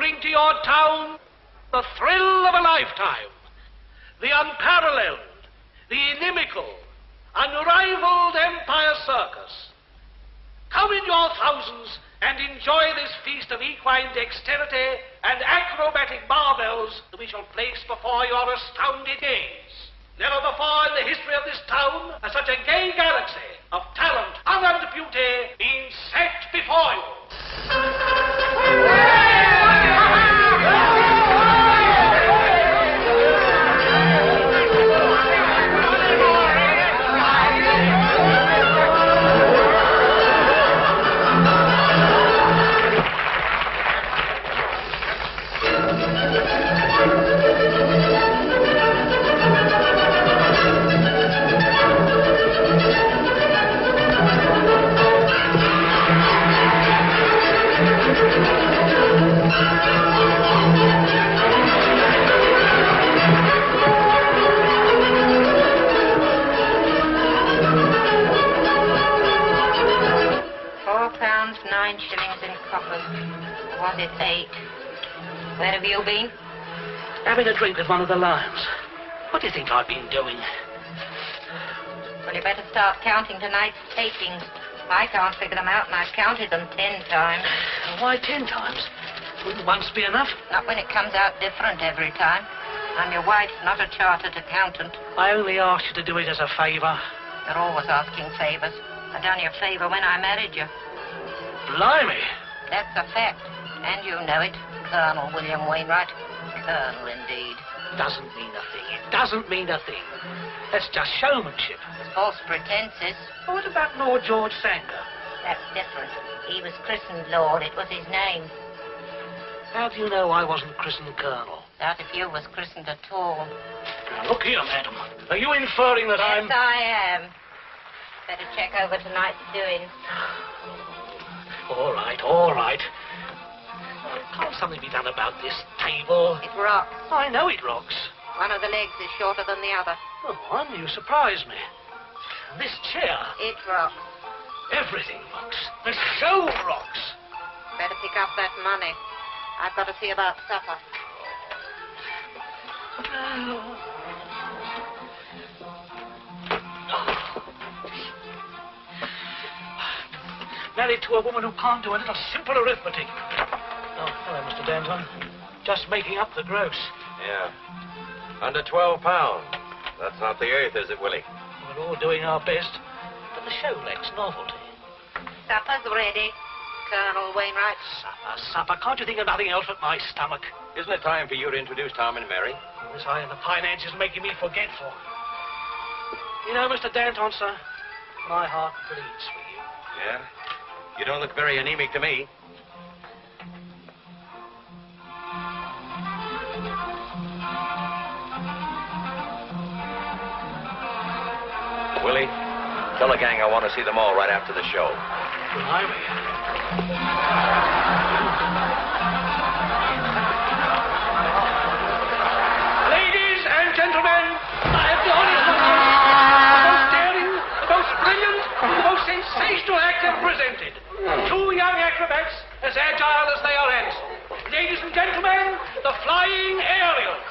bring to your town the thrill of a lifetime, the unparalleled, the inimical, unrivaled Empire Circus. Come in your thousands and enjoy this feast of equine dexterity and acrobatic marvels that we shall place before your astounded gaze. Never before in the history of this town has such a gay galaxy of talent, honor, and beauty been set before you. Was it 8? Where have you been? Having a drink with one of the lions. What do you think I've been doing? Well, you better start counting tonight's takings. I can't figure them out, and I've counted them 10 times. Why 10 times? Wouldn't once be enough? Not when it comes out different every time. I'm your wife, not a chartered accountant. I only asked you to do it as a favor. You're always asking favors. I done you a favor when I married you. Blimey. That's a fact. And you know it, Colonel William Wainwright. Colonel, indeed. Doesn't mean a thing. It doesn't mean a thing. That's just showmanship. False pretenses. What about Lord George Sanger? That's different. He was christened Lord. It was his name. How do you know I wasn't christened Colonel? Doubt if you was christened at all. Now, look here, madam. Are you inferring that Yes, I am. Better check over tonight's doings. All right, all right. Can't something be done about this table? It rocks. I know it rocks. One of the legs is shorter than the other. Oh, one, you surprise me. This chair. It rocks. Everything rocks. The show rocks. Better pick up that money. I've got to see about supper. Married to a woman who can't do a little simple arithmetic. Oh, hello, Mr. Danton. Just making up the gross. Yeah. Under 12 pounds. That's not the eighth, is it, Willie? We're all doing our best, but the show lacks novelty. Supper's ready, Colonel Wainwright. Supper. Can't you think of nothing else but my stomach? Isn't it time for you to introduce Tom and Mary? This eye in the finances making me forgetful. You know, Mr. Danton, sir, my heart bleeds for you. Yeah? You don't look very anemic to me. Willie, tell the gang I want to see them all right after the show. Blimey. Ladies and gentlemen, I have the honor to announce the most daring, the most brilliant, the most sensational act ever presented. 2 young acrobats, as agile as they are handsome. Ladies and gentlemen, the Flying Aerials.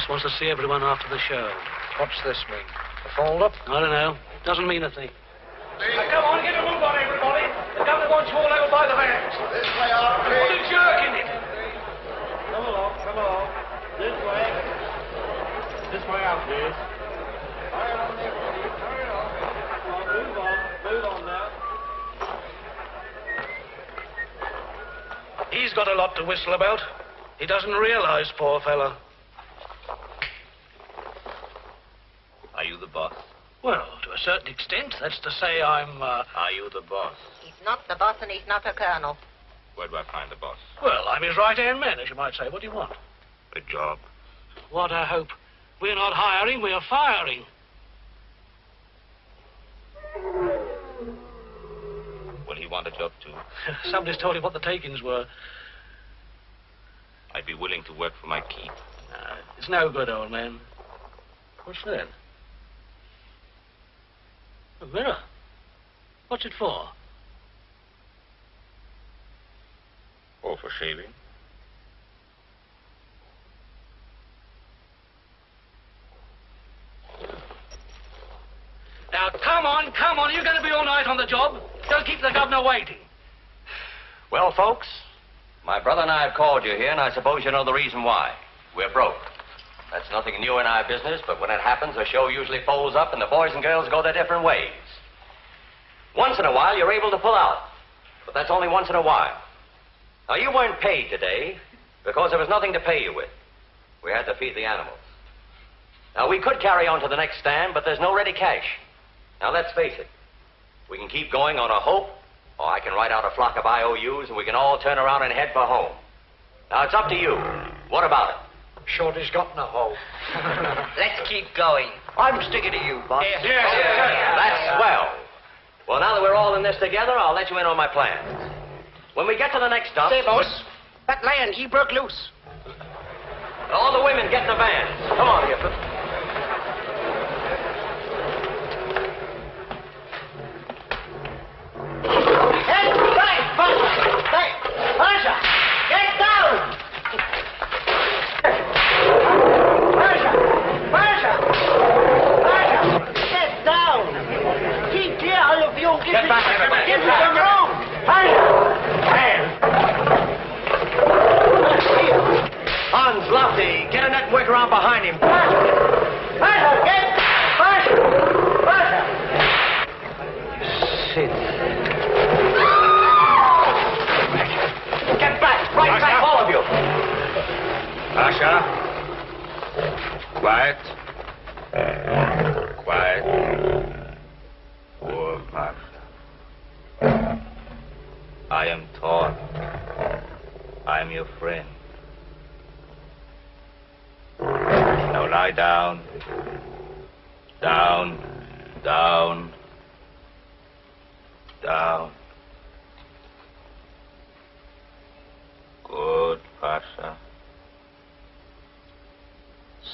wants to see everyone after the show. What's this mean? A fold-up? I don't know. Doesn't mean a thing. Come on, get a move on, everybody. The governor wants you all over by the vans. This way, all Put a jerk in it. Come along, come along. This way. This way out, please. Hurry on, everybody. Hurry on. Come on, move on. Move on now. He's got a lot to whistle about. He doesn't realize, poor fellow. Are you the boss? Well, to a certain extent. That's to say I'm, Are you the boss? He's not the boss and he's not a colonel. Where do I find the boss? Well, I'm his right-hand man, as you might say. What do you want? A job. What a hope. We're not hiring, we're firing. Will he want a job too? Somebody's told him what the takings were. I'd be willing to work for my keep. It's no good, old man. What's that? A mirror. What's it for? Or for shaving. Now, come on, come on. Are you going to be all night on the job? Don't keep the governor waiting. Well, folks, my brother and I have called you here, and I suppose you know the reason why. We're broke. That's nothing new in our business, but when it happens, the show usually folds up and the boys and girls go their different ways. Once in a while, you're able to pull out, but that's only once in a while. Now, you weren't paid today because there was nothing to pay you with. We had to feed the animals. Now, we could carry on to the next stand, but there's no ready cash. Now, let's face it. We can keep going on a hope, or I can write out a flock of IOUs, and we can all turn around and head for home. Now, it's up to you. What about it? Shorty's got no hope. Let's keep going. I'm sticking to you, boss. Yes. That's swell. Well, now that we're all in this together, I'll let you in on my plans. When we get to the next stop... Say, boss, that lion, he broke loose. All the women get in the van. Come on, Gifford. Hey, Pasha, get down! Pasha, get down! Keep clear, all of you. Get back, everybody. Give me some room. Pasha! Hans, Lofty, get a net and work around behind him. Pasha, get! Pasha! Sit. Get back! Right back, All of you. Pasha. Quiet. Quiet. Poor Pasha. I am Torg. I am your friend. Now lie down. Down. Down. Down. Good, Pasha.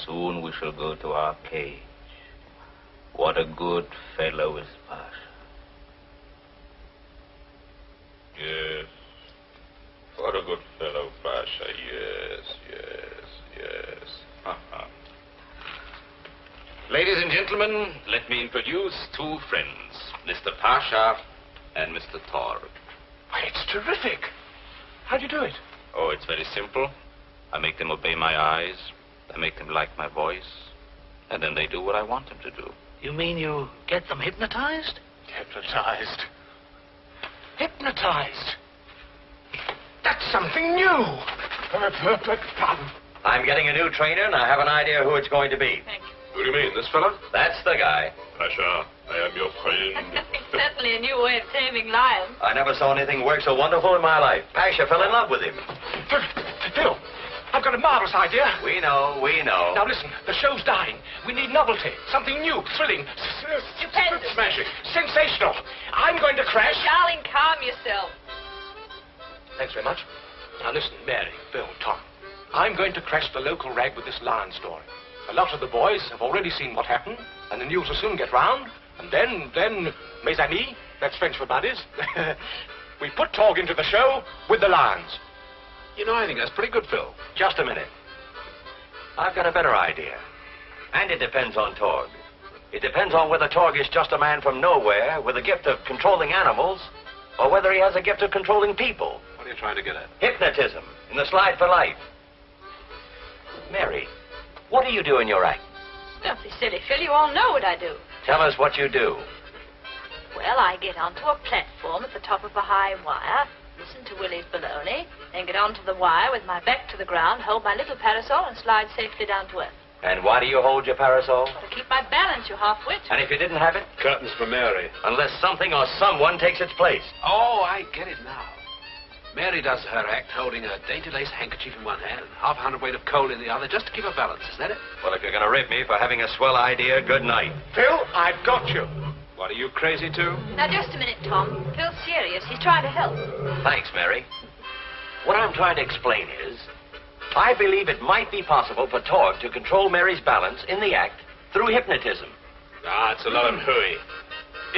Soon we shall go to our cage. What a good fellow is Pasha. Yes. What a good fellow, Pasha. Yes. Ladies and gentlemen, let me introduce two friends, Mr. Pasha and Mr. Torg. Why, it's terrific. How'd you do it? Oh, it's very simple. I make them obey my eyes, I make them like my voice, and then they do what I want them to do. You mean you get them hypnotized? Hypnotized. Hypnotized. That's something new. I'm getting a new trainer, and I have an idea who it's going to be. Who do you mean, this fella? That's the guy. Pasha, I am your friend. It's certainly a new way of taming lions. I never saw anything work so wonderful in my life. Pasha fell in love with him. Phil, I've got a marvelous idea. We know. Now listen, the show's dying. We need novelty, something new, thrilling, Stupendous. smashing, sensational. I'm going to crash. Darling, calm yourself. Thanks very much. Now listen, Mary, Bill, Tom. I'm going to crash the local rag with this lion story. A lot of the boys have already seen what happened, and the news will soon get round. And then, mes amis, that's French for buddies, we put Torg into the show with the lions. You know, I think that's pretty good, Phil. Just a minute. I've got a better idea. And it depends on Torg. It depends on whether Torg is just a man from nowhere with a gift of controlling animals, or whether he has a gift of controlling people. What are you trying to get at? Hypnotism, in the slide for life. Mary, what do you do in your act? Don't be silly, Phil. You all know what I do. Tell us what you do. Well, I get onto a platform at the top of a high wire, listen to Willie's baloney, then get onto the wire with my back to the ground, hold my little parasol, and slide safely down to earth. And why do you hold your parasol? To keep my balance, you half-wit. And if you didn't have it? Curtains for Mary. Unless something or someone takes its place. Oh, I get it now. Mary does her act holding a dainty lace handkerchief in one hand and half a hundredweight of coal in the other just to keep her balance. Is that it? Well, if you're going to rib me for having a swell idea, good night. Phil, I've got you. What, are you crazy too? Now, just a minute, Tom. Phil's serious. He's trying to help. Thanks, Mary. What I'm trying to explain is, I believe it might be possible for Torg to control Mary's balance in the act through hypnotism. Ah, it's a lot of hooey.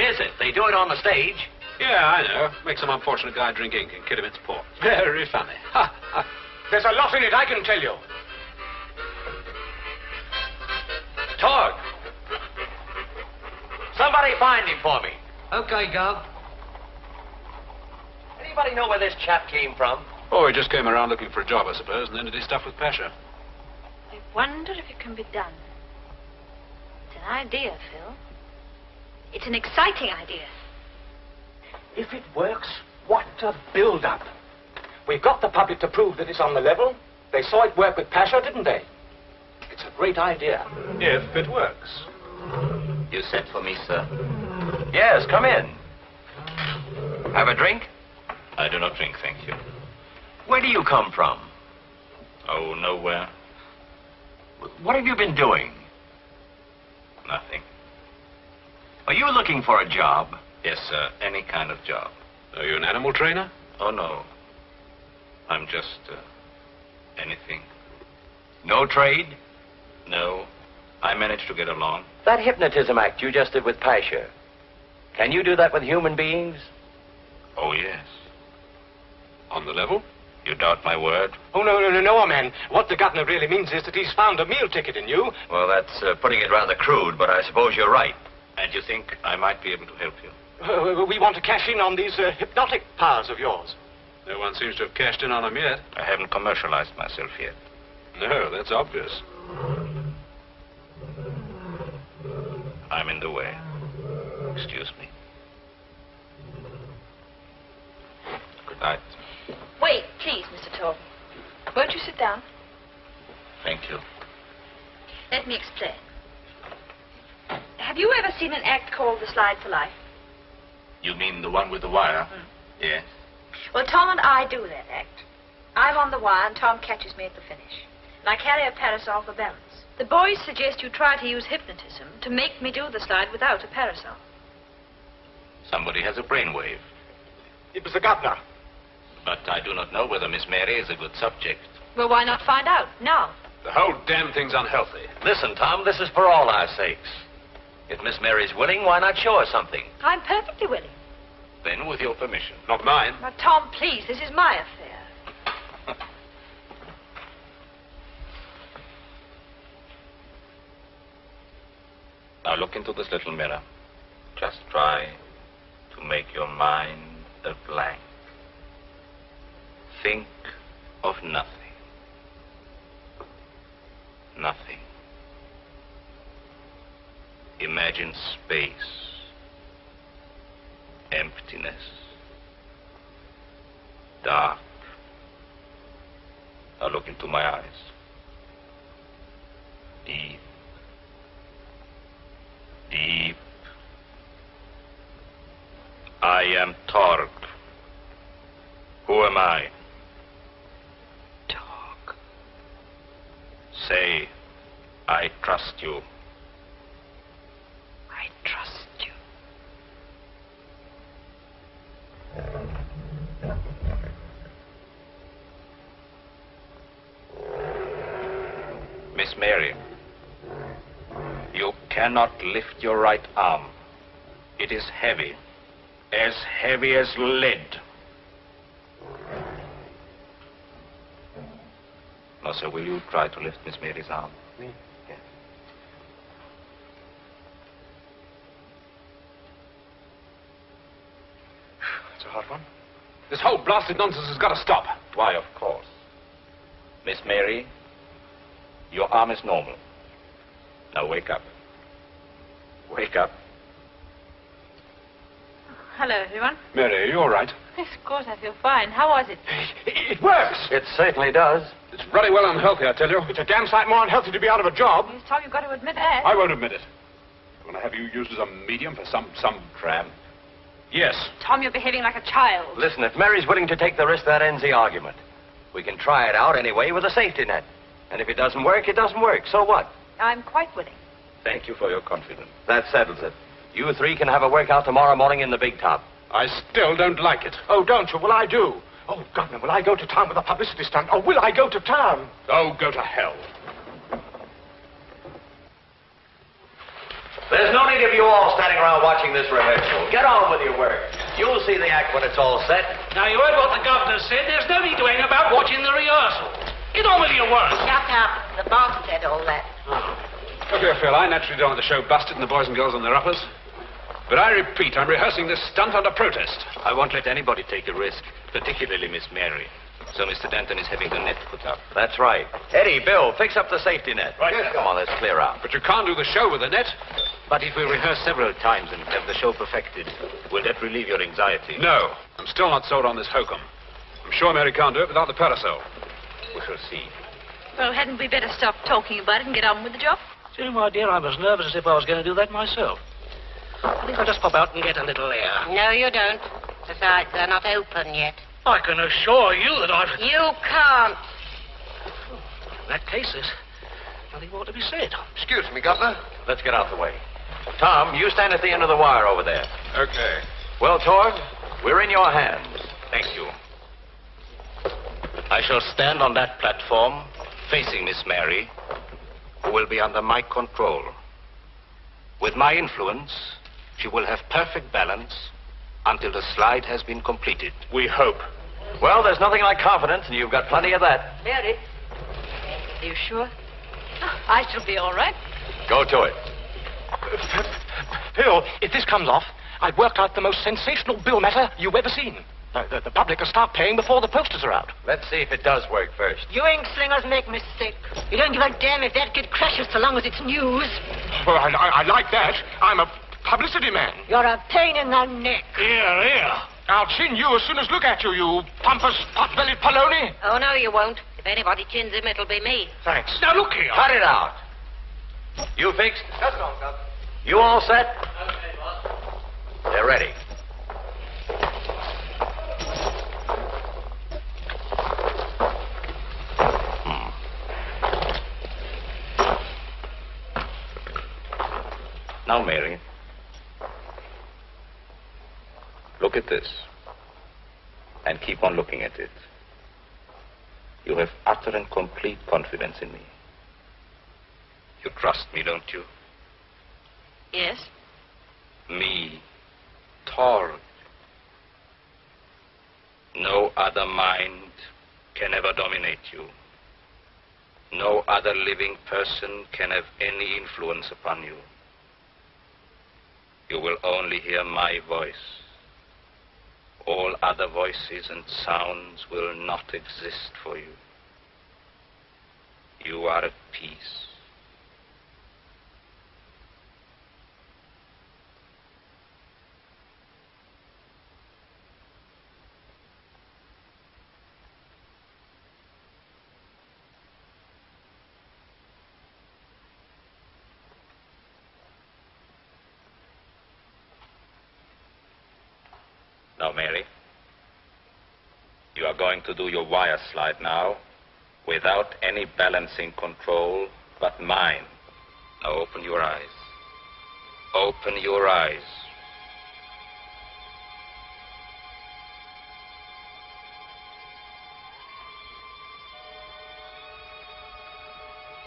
Is it? They do it on the stage. Yeah, I know. Make some unfortunate guy drink ink and kid him its port. Very funny. Ha, ha. There's a lot in it, I can tell you. Torg! Somebody find him for me. Okay, Gov. Anybody know where this chap came from? Oh, he just came around looking for a job, I suppose, and then did his stuff with Pasha. I wonder if it can be done. It's an idea, Phil. It's an exciting idea. If it works, what a build-up. We've got the public to prove that it's on the level. They saw it work with Pasha, didn't they? It's a great idea. If it works. You sent for me, sir. Yes, come in. Have a drink? I do not drink, thank you. Where do you come from? Oh, nowhere. What have you been doing? Nothing. Are you looking for a job? Yes, sir. Any kind of job. Are you an animal trainer? Oh, no. I'm just, anything. No trade? No. I managed to get along. That hypnotism act you just did with Pasha, can you do that with human beings? Oh, yes. On the level? You doubt my word? Oh, no, man. What the governor really means is that he's found a meal ticket in you. Well, that's putting it rather crude, but I suppose you're right. And you think I might be able to help you? We want to cash in on these hypnotic powers of yours. No one seems to have cashed in on them yet. I haven't commercialized myself yet. No, that's obvious. I'm in the way. Excuse me. Good night. Wait, please, Mr. Torg. Won't you sit down? Thank you. Let me explain. Have you ever seen an act called the Slide for Life? You mean the one with the wire? Yes. Well, Tom and I do that act. I'm on the wire and Tom catches me at the finish. And I carry a parasol for balance. The boys suggest you try to use hypnotism to make me do the slide without a parasol. Somebody has a brainwave. It was the governor. But I do not know whether Miss Mary is a good subject. Well, why not find out now? The whole damn thing's unhealthy. Listen, Tom, this is for all our sakes. If Miss Mary's willing, why not show her something? I'm perfectly willing. Then, with your permission. Not mine. Now, Tom, please, this is my affair. Now look into this little mirror. Just try to make your mind a blank. Think of nothing. Nothing. Imagine space. Emptiness. Dark. Now look into my eyes. Deep. Deep. I am Torg. Who am I? Torg. Say, I trust you. I trust you. Miss Mary, you cannot lift your right arm. It is heavy as lead. Now, sir, will you try to lift Miss Mary's arm? Me? Yes. It's a hot one. This whole blasted nonsense has got to stop. Why, of course. Miss Mary, your arm is normal. Now, wake up. Wake up. Hello, everyone. Mary, are you all right? Yes, of course, I feel fine. How was it? It works. It certainly does. It's bloody well unhealthy, I tell you. It's a damn sight more unhealthy to be out of a job. Yes, Tom, you've got to admit that. I won't admit it. I'm going to have you used as a medium for some tram. Yes. Tom, you're behaving like a child. Listen, if Mary's willing to take the risk, that ends the argument. We can try it out anyway with a safety net. And if it doesn't work, it doesn't work. So what? I'm quite willing. Thank you for your confidence. That settles it. You three can have a workout tomorrow morning in the big top. I still don't like it. Oh, don't you? Well, I do. Oh, Governor, will I go to town with a publicity stunt? Or will I go to town? Oh, go to hell. There's no need of you all standing around watching this rehearsal. Get on with your work. You'll see the act when it's all set. Now, you heard what the governor said. There's no need to hang about watching the rehearsal. Get on with your work. Shut up. The boss said all that. Look here, Phil, I naturally don't want the show busted and the boys and girls on their uppers. But I repeat, I'm rehearsing this stunt under protest. I won't let anybody take a risk, particularly Miss Mary. So Mr. Danton is having the net put up. That's right. Eddie, Bill, fix up the safety net. Right. Yes, come on, let's clear out. But you can't do the show with a net. But if we rehearse several times and have the show perfected, will that relieve your anxiety? No, I'm still not sold on this hokum. I'm sure Mary can't do it without the parasol. We shall see. Well, hadn't we better stop talking about it and get on with the job? Gee, my dear, I'm as nervous as if I was going to do that myself. I think I'll just pop out and get a little air. No, you don't. Besides, they're not open yet. I can assure you that I've... You can't. In that case, there's nothing more to be said. Excuse me, Governor. Let's get out the way. Tom, you stand at the end of the wire over there. Okay. Well, Torg, we're in your hands. Thank you. I shall stand on that platform, facing Miss Mary, who will be under my control. With my influence, she will have perfect balance until the slide has been completed. We hope. Well, there's nothing like confidence, and you've got plenty of that. Mary, are you sure? I shall be all right. Go to it. Phil, if this comes off, I've worked out the most sensational bill matter you've ever seen. The public will start paying before the posters are out. Let's see if it does work first. You ink slingers make me sick. You don't give a damn if that kid crashes so long as it's news. Well, I like that. I'm a publicity man. You're a pain in the neck. Here, here. I'll chin you as soon as look at you, you pompous, pot-bellied polony. Oh, no, you won't. If anybody chins him, it'll be me. Thanks. Now, look here. Cut it out. You fixed? Just on, Governor. You all set? Okay, boss. They're ready. Now, Mary, look at this and keep on looking at it. You have utter and complete confidence in me. You trust me, don't you? Yes. Me, Torg. No other mind can ever dominate you. No other living person can have any influence upon you. You will only hear my voice. All other voices and sounds will not exist for you. You are at peace. Now, Mary, you are going to do your wire slide now without any balancing control but mine. Now open your eyes. Open your eyes.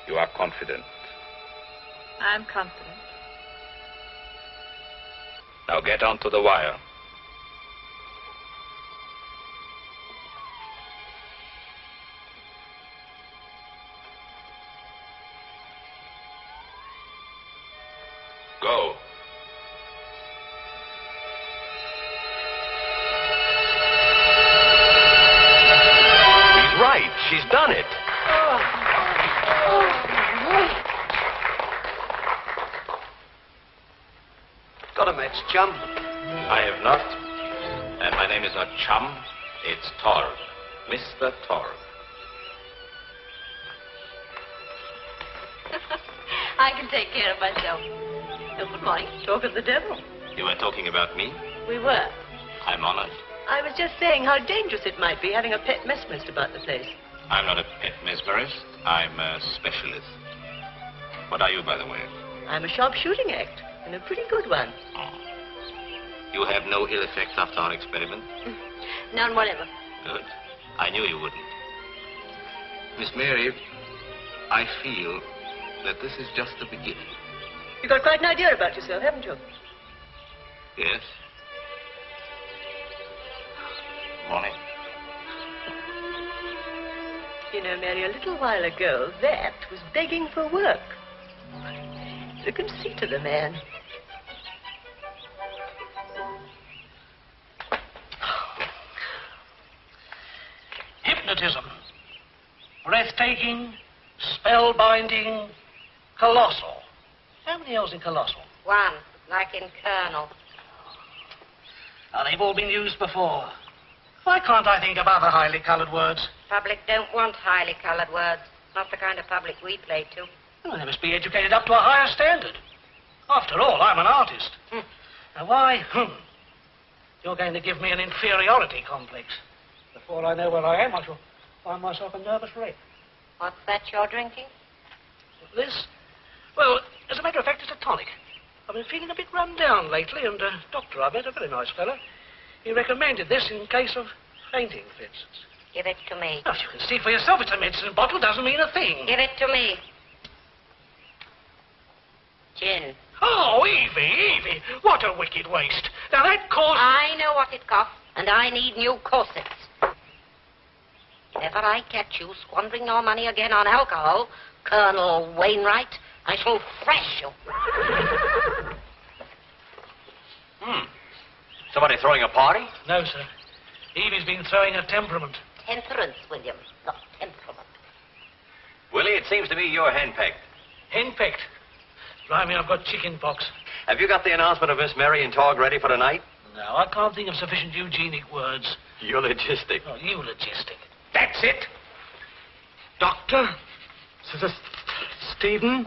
You are confident. I'm confident. Now get onto the wire. Got a match, chum? I have not. And my name is not Chum. It's Torg. Mr. Torg. I can take care of myself. Oh, good morning. Talk of the devil. You were talking about me? We were. I'm honored. I was just saying how dangerous it might be having a pet mesmerist about the place. I'm not a pet mesmerist. I'm a specialist. What are you, by the way? I'm a sharp shooting act, and a pretty good one. Oh. You have no ill effects after our experiment? None whatever. Good. I knew you wouldn't. Miss Mary, I feel that this is just the beginning. You've got quite an idea about yourself, haven't you? Yes. Morning. You know, Mary, a little while ago, that was begging for work. The conceit of the man. Hypnotism. Breathtaking, spellbinding, colossal. How many L's in colossal? One, like in Colonel. Now, they've all been used before. Why can't I think of other highly colored words? Public don't want highly colored words. Not the kind of public we play to. Well, they must be educated up to a higher standard. After all, I'm an artist. Now, why? You're going to give me an inferiority complex. Before I know where I am, I shall find myself a nervous wreck. What's that you're drinking? This? Well, as a matter of fact, it's a tonic. I've been feeling a bit run down lately, and a doctor I met, a very nice fellow, he recommended this in case of fainting fits. Give it to me. Now, you can see for yourself it's a medicine bottle, doesn't mean a thing. Give it to me. Gin. Oh, Evie, what a wicked waste. Now, that costs... I know what it costs, and I need new corsets. If ever I catch you squandering your money again on alcohol, Colonel Wainwright, I shall thrash you. Somebody throwing a party? No, sir. Evie's been throwing a temperament. Temperance, William, not temperament. Willie, it seems to me you're henpecked. Henpecked. Blimey, I've got chicken pox. Have you got the announcement of Miss Mary and Torg ready for tonight? No, I can't think of sufficient eugenic words. Eulogistic. Oh, eulogistic. That's it. Doctor? Stephen?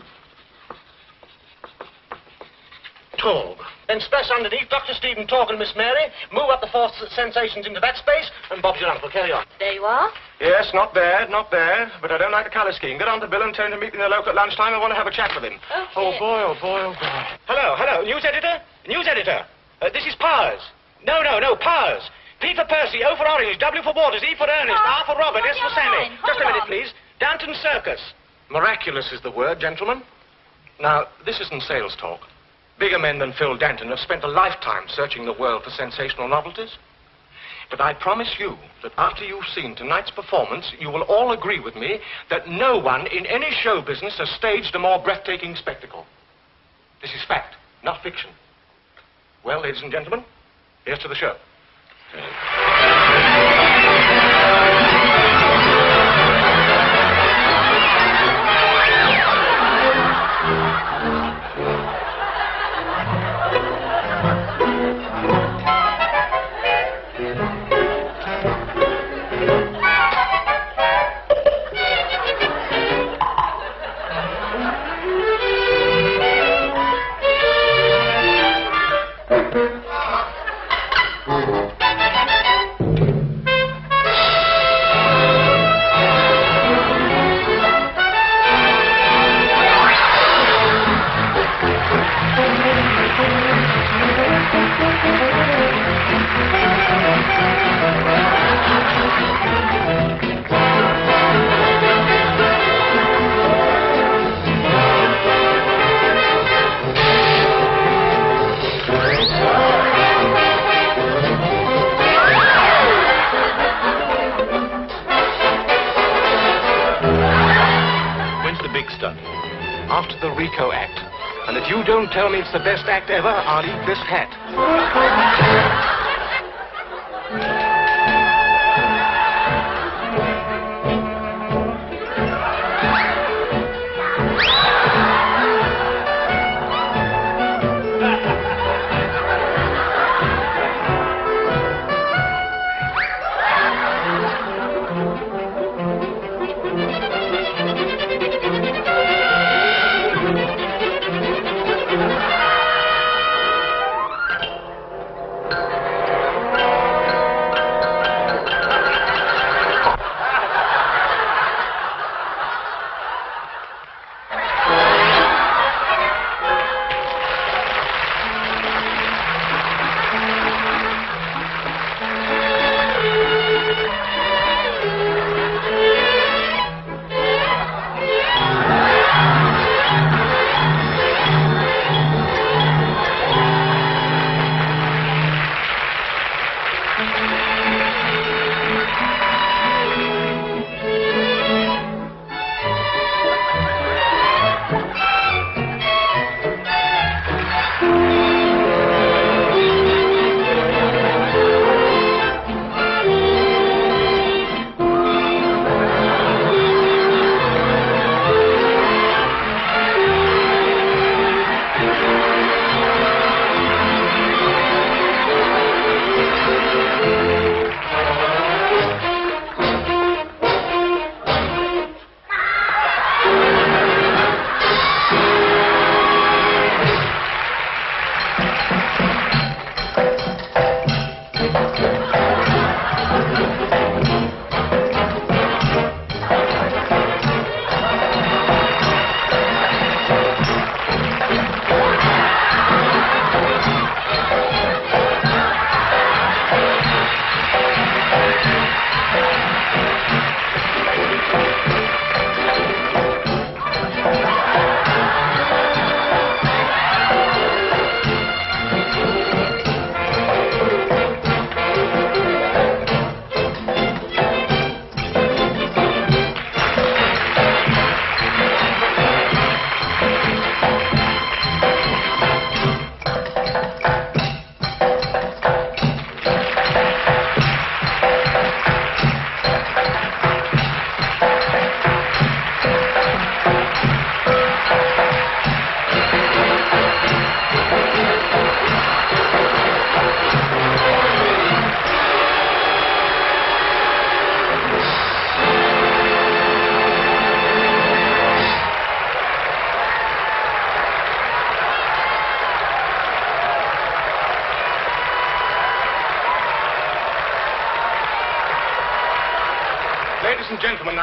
Torg. Then splash underneath Dr. Stephen Torg and Miss Mary. Move up the four sensations into that space, and Bob's your uncle. Carry on. There you are. Yes, not bad, not bad. But I don't like the colour scheme. Get on to Bill and tell him to meet me in the local at lunchtime. I want to have a chat with him. Okay. Oh, boy, oh, boy, oh, boy. Hello, news editor? News editor. This is Powers. No, Powers. P for Percy, O for Orange, W for Waters, E for Ernest, R for Robert, S for Sammy. Just a minute, please. Danton circus. Miraculous is the word, gentlemen. Now, this isn't sales talk. Bigger men than Phil Danton have spent a lifetime searching the world for sensational novelties. But I promise you that after you've seen tonight's performance, you will all agree with me that no one in any show business has staged a more breathtaking spectacle. This is fact, not fiction. Well, ladies and gentlemen, here's to the show. After the Rico act. And if you don't tell me it's the best act ever, I'll eat this hat.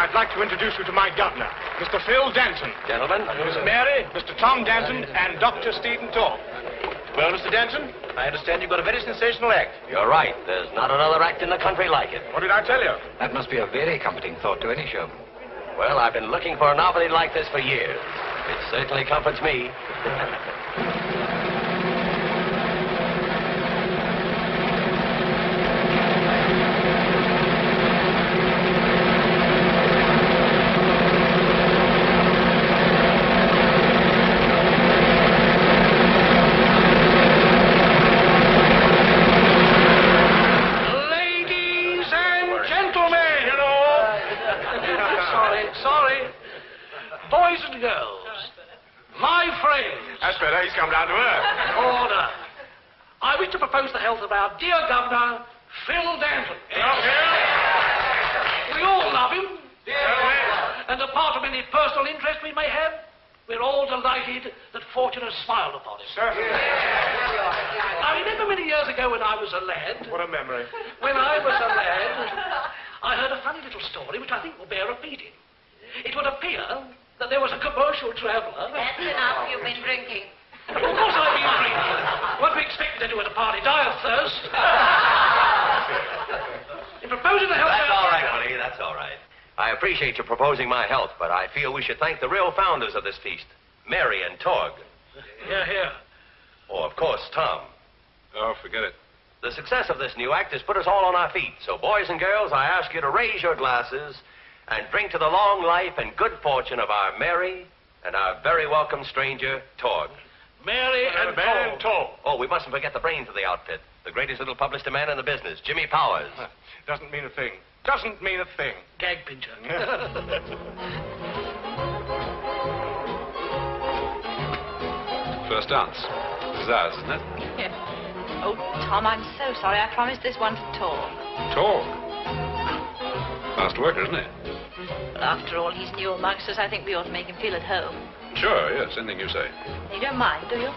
I'd like to introduce you to my governor, Mr. Phil Danton. Gentlemen. Miss Mary, Mr. Tom Danton, and Dr. Stephen Torg. Well, Mr. Danton, I understand you've got a very sensational act. You're right. There's not another act in the country like it. What did I tell you? That must be a very comforting thought to any show. Well, I've been looking for a novelty like this for years. It certainly comforts me. Boys and girls, my friends. That's better. He's come down to earth. Order. I wish to propose the health of our dear governor, Phil Danton. We all love him. And apart from any personal interest we may have, we're all delighted that fortune has smiled upon him. I remember many years ago when I was a lad. What a memory. When I was a lad, I heard a funny little story which I think will bear repeating. It would appear that there was a commercial traveller. That's enough. You've been drinking. Of course I've been drinking. What we expected to do at a party, die of thirst. In proposing the health... That's all right, honey. That's all right. I appreciate you proposing my health, but I feel we should thank the real founders of this feast, Mary and Torg. Here. Oh, of course, Tom. Oh, forget it. The success of this new act has put us all on our feet. So, boys and girls, I ask you to raise your glasses and drink to the long life and good fortune of our Mary and our very welcome stranger, Torg. Mary and Torg. Oh, we mustn't forget the brains of the outfit. The greatest little publicity man in the business, Jimmy Powers. Doesn't mean a thing. Doesn't mean a thing. Gag pincher. First dance. This is ours, isn't it? Yes. Oh, Tom, I'm so sorry. I promised this one to Torg. Torg. Fast worker, isn't he? Well, after all, he's new amongst us. I think we ought to make him feel at home. Sure, yes, anything you say. You don't mind, do you?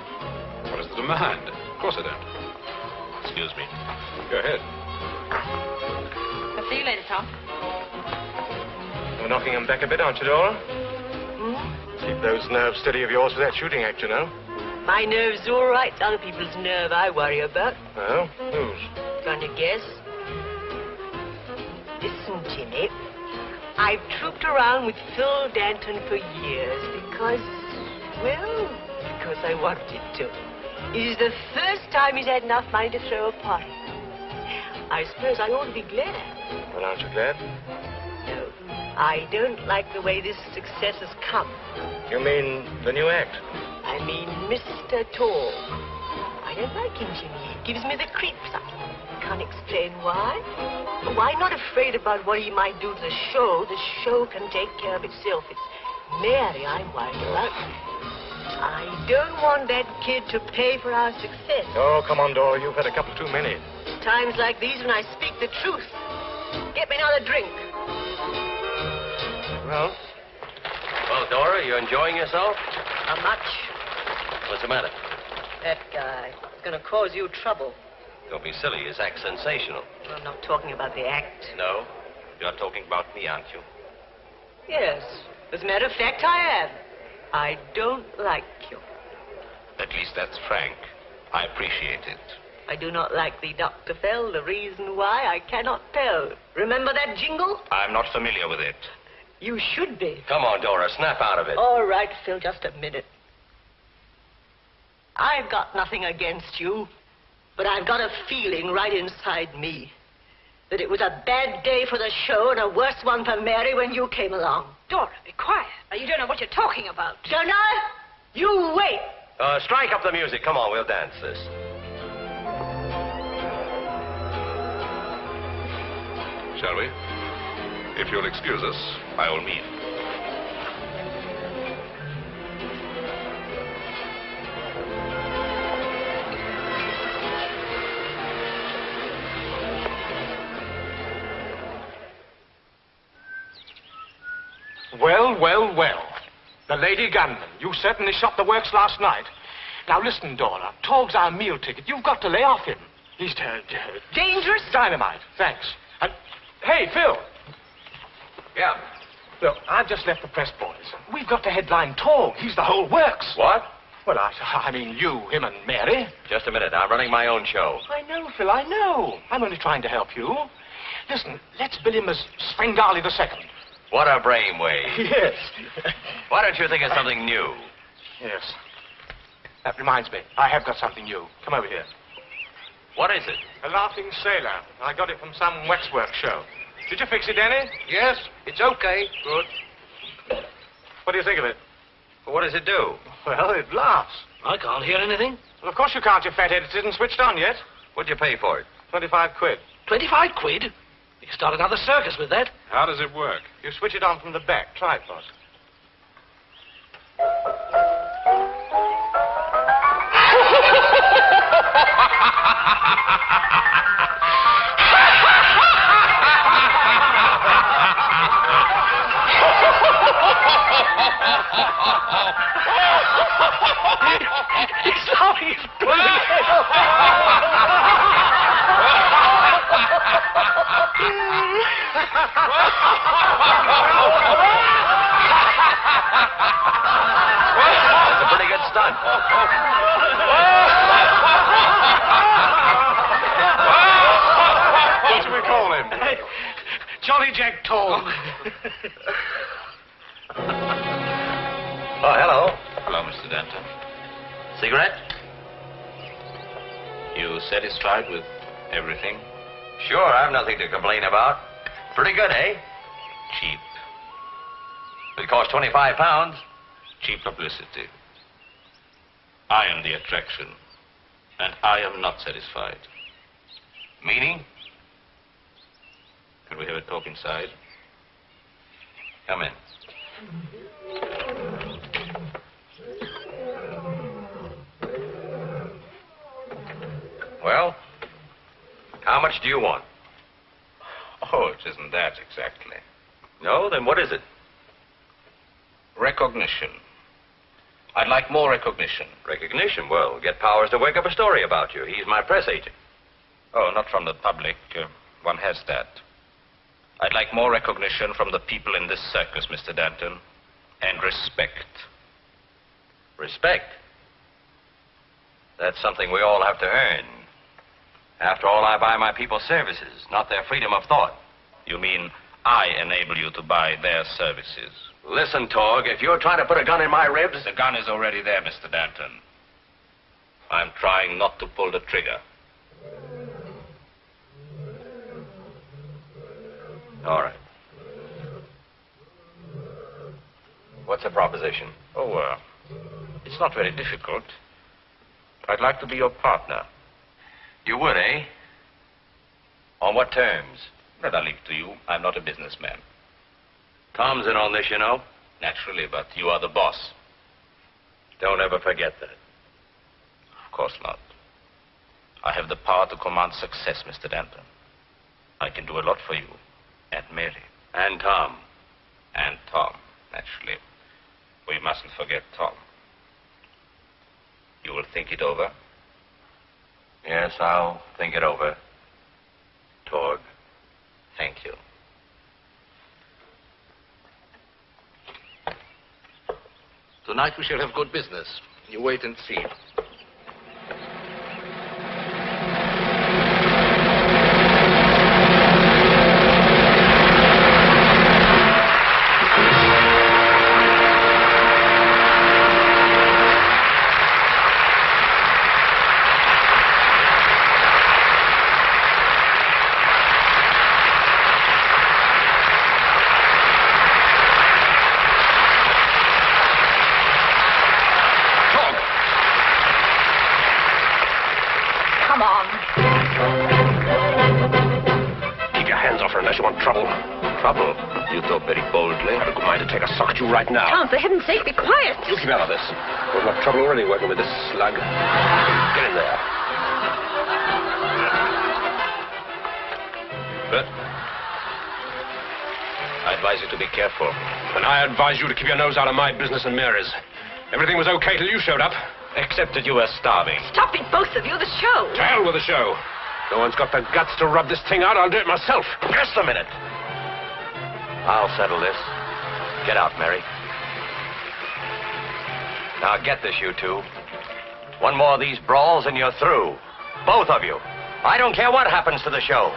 What is the demand? Of course I don't. Excuse me. Go ahead. I'll see you later, Tom. You're knocking him back a bit, aren't you, Dora? Keep those nerves steady of yours for that shooting act, you know. My nerve's all right. It's other people's nerve I worry about. Oh? Whose? Trying to guess? Listen, Jimmy. I've trooped around with Phil Danton for years because I wanted to. It is the first time he's had enough money to throw a party. I suppose I ought to be glad. Well, aren't you glad? No, I don't like the way this success has come. You mean the new act? I mean Mr. Torg. I don't like him, Jimmy. He gives me the creeps. I can't explain why. Oh, I'm not afraid about what he might do to the show. The show can take care of itself. It's Mary I'm worried about. I don't want that kid to pay for our success. Oh, come on, Dora. You've had a couple too many. Times like these when I speak the truth. Get me another drink. Well? Well, Dora, you enjoying yourself? How much? What's the matter? That guy. It's going to cause you trouble. Don't be silly. His act's sensational. I'm not talking about the act. No? You're talking about me, aren't you? Yes. As a matter of fact, I am. I don't like you. At least that's frank. I appreciate it. I do not like thee, Dr. Fell. The reason why I cannot tell. Remember that jingle? I'm not familiar with it. You should be. Come on, Dora. Snap out of it. All right, Phil, just a minute. I've got nothing against you, but I've got a feeling right inside me that it was a bad day for the show and a worse one for Mary when you came along. Dora, be quiet. You don't know what you're talking about. Don't I? You wait. Strike up the music. Come on, we'll dance this. Shall we? If you'll excuse us, by all means. Well. The Lady Gunman. You certainly shot the works last night. Now listen, Dora. Torg's our meal ticket. You've got to lay off him. He's dangerous. Dynamite. Thanks. And, hey, Phil. Yeah. Look, I've just left the press boys. We've got to headline Torg. He's the whole works. What? Well, I mean you, him, and Mary. Just a minute. I'm running my own show. I know, Phil, I know. I'm only trying to help you. Listen, let's bill him as Svengali II. What a brainwave. Yes. Why don't you think of something new? Yes. That reminds me. I have got something new. Come over here. What is it? A laughing sailor. I got it from some waxwork show. Did you fix it, Danny? Yes, it's okay. Good. What do you think of it? Well, what does it do? Well, it laughs. I can't hear anything. Well, of course you can't, you fathead. It isn't switched on yet. What'd you pay for it? 25 quid. 25 quid? You can start another circus with that. How does it work? You switch it on from the back. Try it, boss. He's laughing. He's That's a pretty good stunt. What should we call him? Jolly Jack Torg. Oh, hello. Hello, Mr. Danton. Cigarette? You satisfied with everything? Sure, I've nothing to complain about. Pretty good, eh? Cheap. It cost 25 pounds. Cheap publicity. I am the attraction, and I am not satisfied. Meaning? Can we have a talk inside? Come in. Well, how much do you want? Oh, it isn't that exactly. No? Then what is it? Recognition. I'd like more recognition. Recognition? Well, get Powers to work up a story about you. He's my press agent. Oh, not from the public. One has that. I'd like more recognition from the people in this circus, Mr. Danton. And respect. Respect? That's something we all have to earn. After all, I buy my people's services, not their freedom of thought. You mean I enable you to buy their services? Listen, Torg, if you're trying to put a gun in my ribs... The gun is already there, Mr. Danton. I'm trying not to pull the trigger. All right. What's the proposition? Oh, it's not very difficult. I'd like to be your partner. You would, eh? On what terms? That I'll leave to you. I'm not a businessman. Tom's in on this, you know. Naturally, but you are the boss. Don't ever forget that. Of course not. I have the power to command success, Mr. Danton. I can do a lot for you. And Mary. And Tom. And Tom, naturally. We mustn't forget Tom. You will think it over? Yes, I'll think it over. Torg. Thank you. Tonight we shall have good business. You wait and see. Trouble? You talk very boldly. I've a good mind to take a sock at you right now. Count, for heaven's sake, be quiet. You keep out of this. There's enough trouble already working with this slug. Get in there. But I advise you to be careful. And I advise you to keep your nose out of my business and Mary's. Everything was okay till you showed up. Except that you were starving. Stop it, both of you. The show. To hell with the show. No one's got the guts to rub this thing out. I'll do it myself. Just a minute. I'll settle this. Get out, Mary. Now get this, you two. One more of these brawls and you're through. Both of you. I don't care what happens to the show.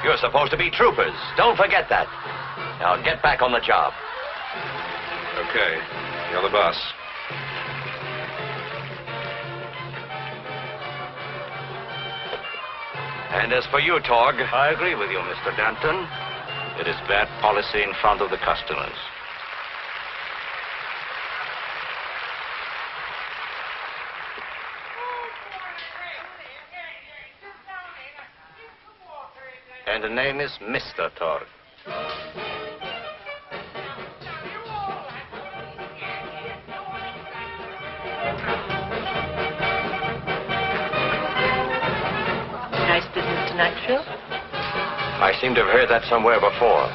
You're supposed to be troopers. Don't forget that. Now get back on the job. Okay. You're the boss. And as for you, Torg, I agree with you, Mr. Danton. It is bad policy in front of the customers. And the name is Mr. Torg. Nice business tonight, Phil. I seem to have heard that somewhere before.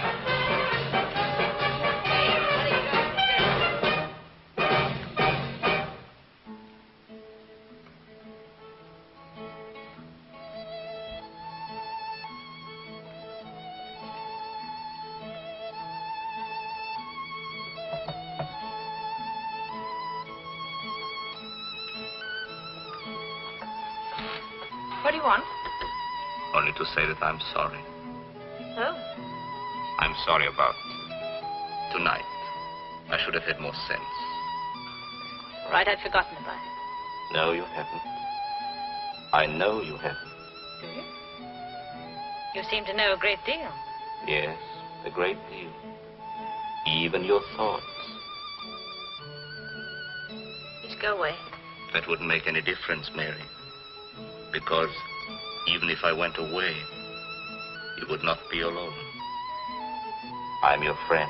What do you want? Only to say that I'm sorry. Oh. I'm sorry about tonight. I should have had more sense. Right, I'd forgotten about it. No, you haven't. I know you haven't. Do you? You seem to know a great deal. Yes, a great deal. Even your thoughts. Please go away. That wouldn't make any difference, Mary. Because even if I went away, you would not be alone. I'm your friend.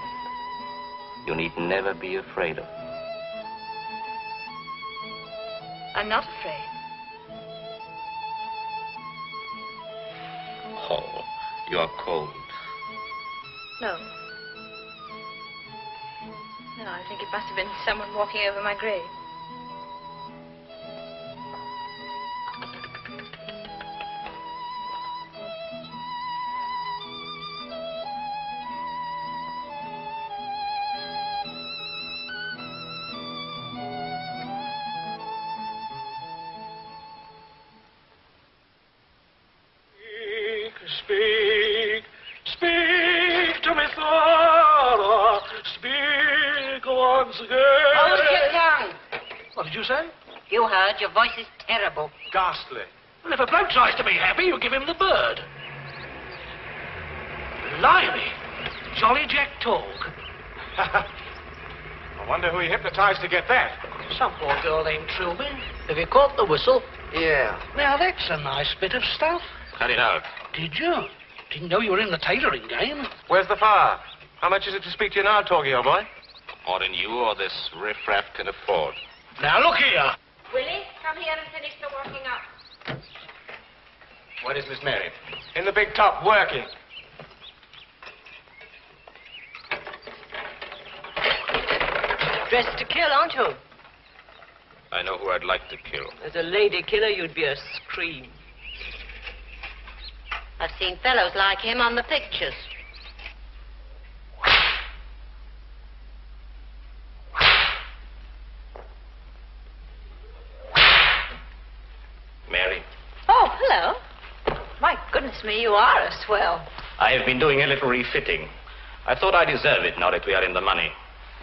You need never be afraid of me. I'm not afraid. Oh, you are cold. No. No, I think it must have been someone walking over my grave. Speak, speak to me, Thora. Speak once again. Hold your tongue. What did you say? You heard. Your voice is terrible. Ghastly. Well, if a bloke tries to be happy, you give him the bird. Blimey. Jolly Jack Torg. I wonder who he hypnotized to get that. Some poor girl named Trilby. Have you caught the whistle? Yeah. Now, that's a nice bit of stuff. Cut it out. Did you? Didn't know you were in the tailoring game. Where's the fire? How much is it to speak to you now, Torgy, old boy? More than you or this riffraff can afford. Now, look here. Willie, come here and finish the washing up. Where is Miss Mary? In the big top, working. Dressed to kill, aren't you? I know who I'd like to kill. As a lady killer, you'd be a scream. I've seen fellows like him on the pictures. Mary, Oh, hello. My goodness me, you are a swell. I have been doing a little refitting. I thought I deserve it now that we are in the money.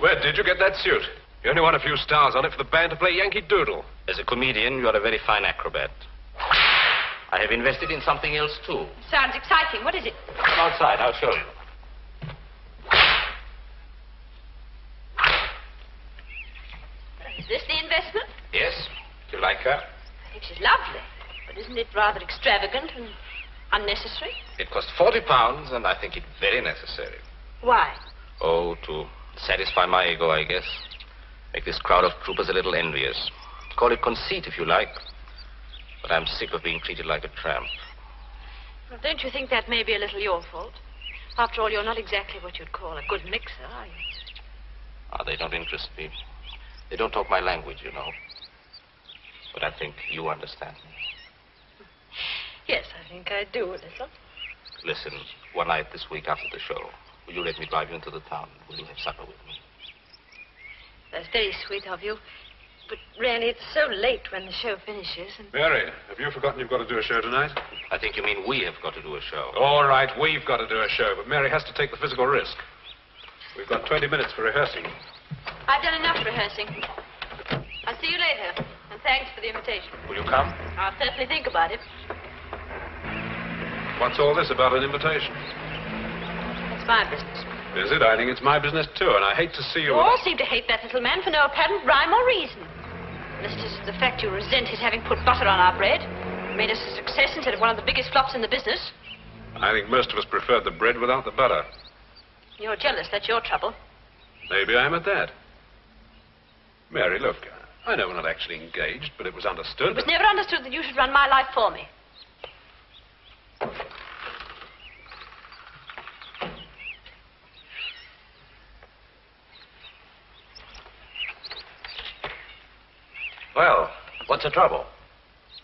Where did you get that suit? You only won a few stars on it for the band to play Yankee Doodle. As a comedian, you are a very fine acrobat. I have invested in something else, too. Sounds exciting. What is it? Come outside, I'll show you. Is this the investment? Yes? Do you like her? I think she's lovely. But isn't it rather extravagant and unnecessary? It cost £40, and I think it very necessary. Why? Oh, to satisfy my ego, I guess. Make this crowd of troopers a little envious. Call it conceit, if you like. But I'm sick of being treated like a tramp. Well, don't you think that may be a little your fault? After all, you're not exactly what you'd call a good mixer, are you? They don't interest me. They don't talk my language, you know. But I think you understand me. Yes, I think I do a little. Listen, one night this week after the show, Will you let me drive you into the town? Will you have supper with me? That's very sweet of you. But really, it's so late when the show finishes. And... Mary, have you forgotten you've got to do a show tonight? I think you mean we have got to do a show. All right, we've got to do a show, but Mary has to take the physical risk. We've got 20 minutes for rehearsing. I've done enough rehearsing. I'll see you later. And thanks for the invitation. Will you come? I'll certainly think about it. What's all this about an invitation? It's my business. Is it? I think it's my business, too, and I hate to see you... You all seem to hate that little man for no apparent rhyme or reason. Unless it is the fact you resent his having put butter on our bread, made us a success instead of one of the biggest flops in the business. I think most of us preferred the bread without the butter. You're jealous, that's your trouble. Maybe I'm at that. Mary, look, I know we're not actually engaged, but it was understood. It was never understood that you should run my life for me. Well, what's the trouble?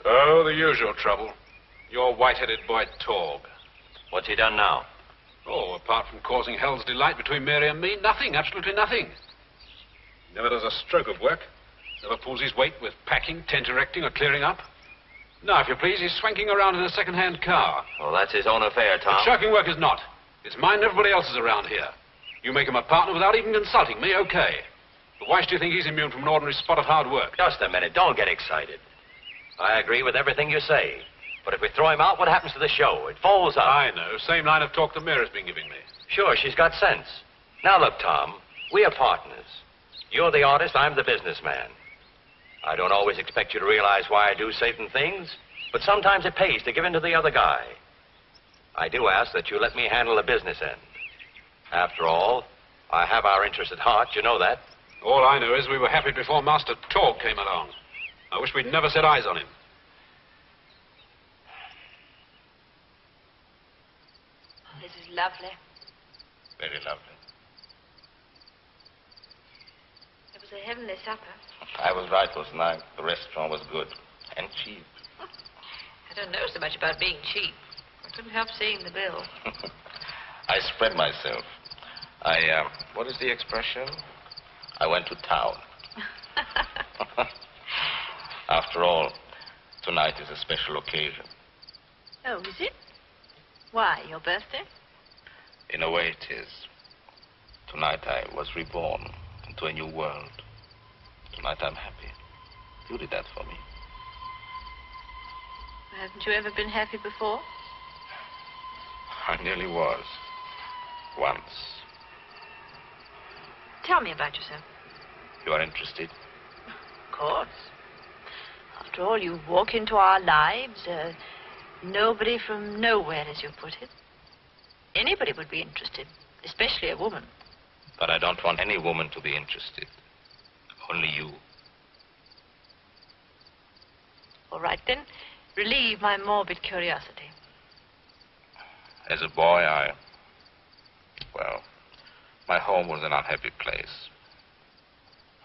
Oh, the usual trouble. Your white-headed boy, Torg. What's he done now? Oh, apart from causing hell's delight between Mary and me, nothing, absolutely nothing. Never does a stroke of work. Never pulls his weight with packing, tent erecting, or clearing up. Now, if you please, he's swanking around in a second-hand car. Well, that's his own affair, Tom. But shirking work is not. It's mine and everybody else's around here. You make him a partner without even consulting me, okay. But why do you think he's immune from an ordinary spot of hard work? Just a minute. Don't get excited. I agree with everything you say. But if we throw him out, what happens to the show? It folds up. I know. Same line of talk the mayor's been giving me. Sure, she's got sense. Now, look, Tom, we are partners. You're the artist, I'm the businessman. I don't always expect you to realize why I do certain things, but sometimes it pays to give in to the other guy. I do ask that you let me handle the business end. After all, I have our interest at heart, you know that. All I know is we were happy before Master Torg came along. I wish we'd never set eyes on him. Oh, this is lovely. Very lovely. It was a heavenly supper. I was right, wasn't I? The restaurant was good and cheap. I don't know so much about being cheap. I couldn't help seeing the bill. I spread myself. What is the expression? I went to town. After all, tonight is a special occasion. Oh, is it? Why, your birthday? In a way, it is. Tonight I was reborn into a new world. Tonight I'm happy. You did that for me. Haven't you ever been happy before? I nearly was. Once. Tell me about yourself. You are interested? Of course. After all, you walk into our lives, nobody from nowhere, as you put it. Anybody would be interested, especially a woman. But I don't want any woman to be interested. Only you. All right, then. Relieve my morbid curiosity. As a boy, well, my home was an unhappy place.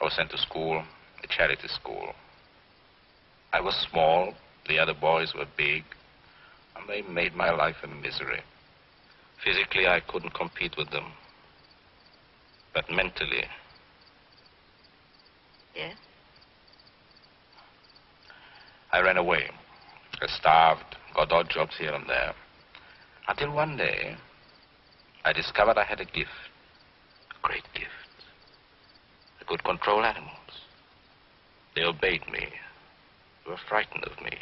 I was sent to school, a charity school. I was small, the other boys were big, and they made my life a misery. Physically, I couldn't compete with them. But mentally... Yes? I ran away. I starved, got odd jobs here and there. Until one day, I discovered I had a gift. A great gift. I could control animals. They obeyed me. They were frightened of me.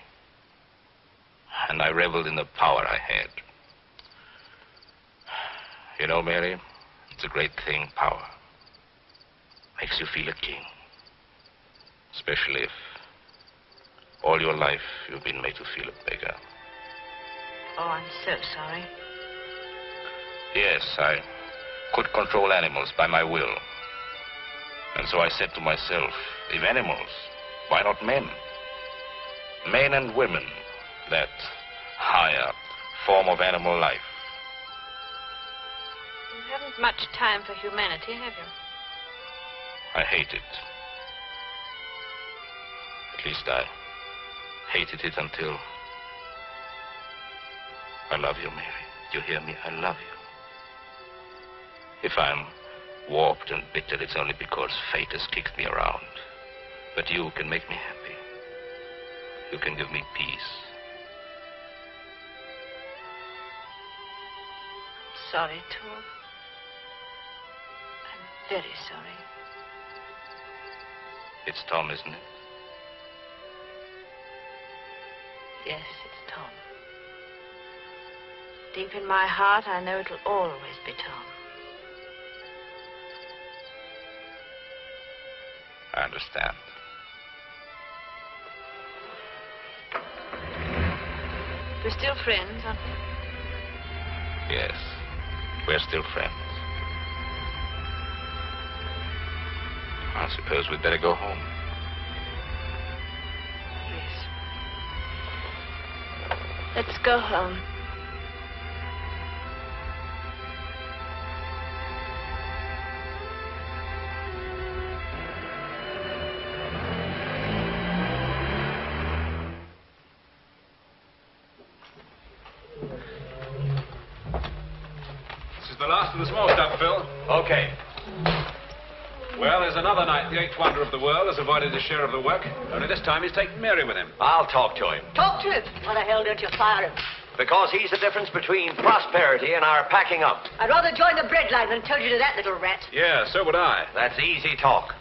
And I reveled in the power I had. You know, Mary, it's a great thing, power. Makes you feel a king. Especially if all your life you've been made to feel a beggar. Oh, I'm so sorry. Yes, I could control animals by my will. And so I said to myself, if animals, why not men? Men and women, that higher form of animal life. You haven't much time for humanity, have you? I hate it. At least I hated it until... I love you, Mary. Do you hear me? I love you. If I'm warped and bitter, it's only because fate has kicked me around. But you can make me happy. You can give me peace. Sorry, Torg. I'm very sorry. It's Tom, isn't it? Yes, it's Tom. Deep in my heart, I know it'll always be Tom. I understand. We're still friends, aren't we? Yes, we're still friends. I suppose we'd better go home. Yes. Let's go home. This is the last of the small stuff, Phil. Okay. Well, there's another night. The eighth wonder of the world has avoided his share of the work. Only this time he's taken Mary with him. I'll talk to him. Talk to him. Why the hell don't you fire him? Because he's the difference between prosperity and our packing up. I'd rather join the bread line than tell you to that little rat. Yeah, so would I. That's easy talk.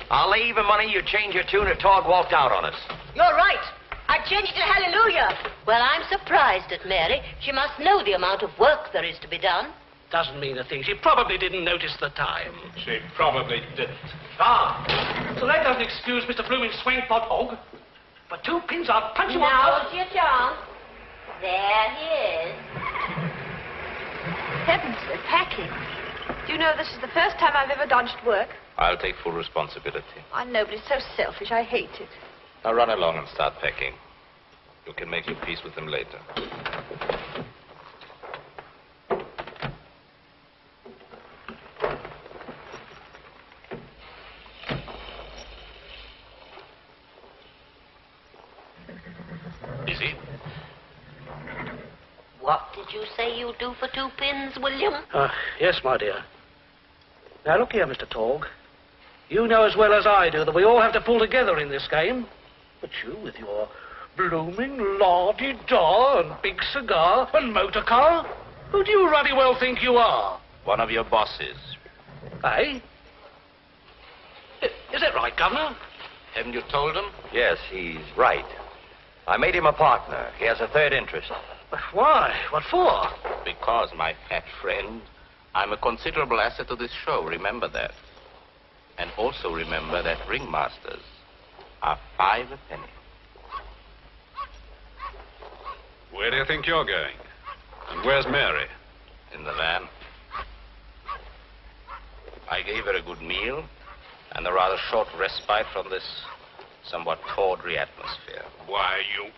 I'll lay even money you change your tune if Torg walked out on us. You're right. I changed it to hallelujah. Well, I'm surprised at Mary. She must know the amount of work there is to be done. Doesn't mean a thing. She probably didn't notice the time. She probably didn't. So that doesn't excuse Mr. Blooming Swankpot Hog. For 2 pins, I'll punch him Now's your chance. There he is. Heavens, they're packing. Do you know this is the first time I've ever dodged work? I'll take full responsibility. I know, but it's so selfish. I hate it. Now run along and start packing. You can make your peace with them later. Busy? What did you say you do for 2 pins, William? Yes, my dear. Now, look here, Mr. Torg. You know as well as I do that we all have to pull together in this game. But you, with your blooming la-di-da and big cigar and motor car, who do you ruddy well think you are? One of your bosses. Eh? Is that right, Governor? Haven't you told him? Yes, he's right. I made him a partner. He has a third interest. But why? What for? Because, my fat friend, I'm a considerable asset to this show. Remember that. And also remember that ringmasters are 5 a penny. Where do you think you're going? And where's Mary? In the van. I gave her a good meal and a rather short respite from this somewhat tawdry atmosphere. Why, you...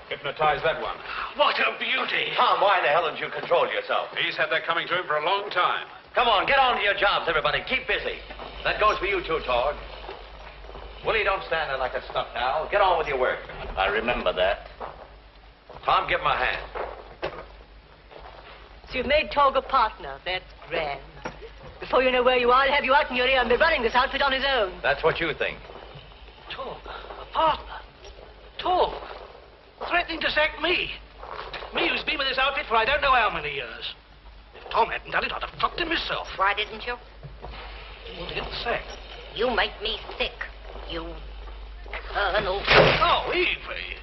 Hypnotize that one. What a beauty! Tom, why the hell didn't you control yourself? He's had that coming to him for a long time. Come on, get on to your jobs, everybody. Keep busy. That goes for you too, Torg. Willie, don't stand there like a stuffed owl. Get on with your work. I remember that. Tom, give him a hand. So you've made Torg a partner. That's grand. Before you know where you are, I'll have you out in your ear and be running this outfit on his own. That's what you think. Torg, a partner. Torg, threatening to sack me. Me who's been with this outfit for I don't know how many years. If Tom hadn't done it, I'd have fucked him myself. Why didn't you? Want to get the sack. You make me sick. You colonel. Oh, Evie.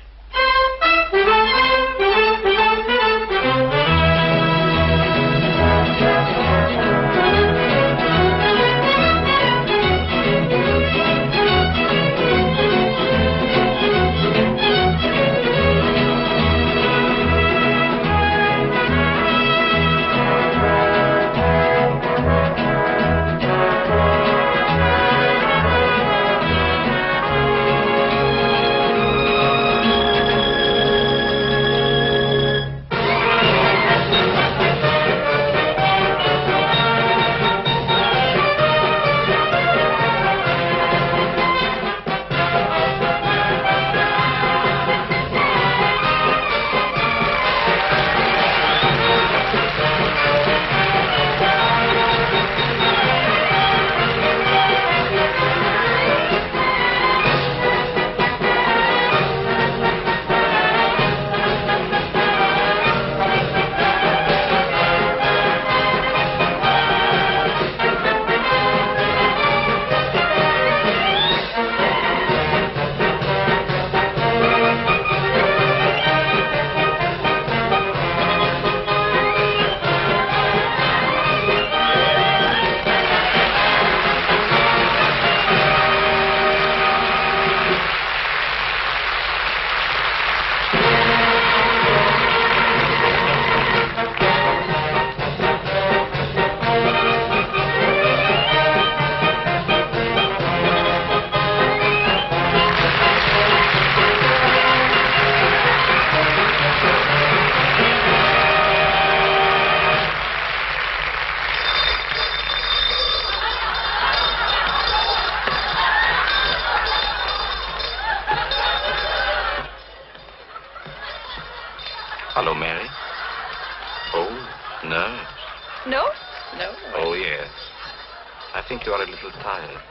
think you are a little tired.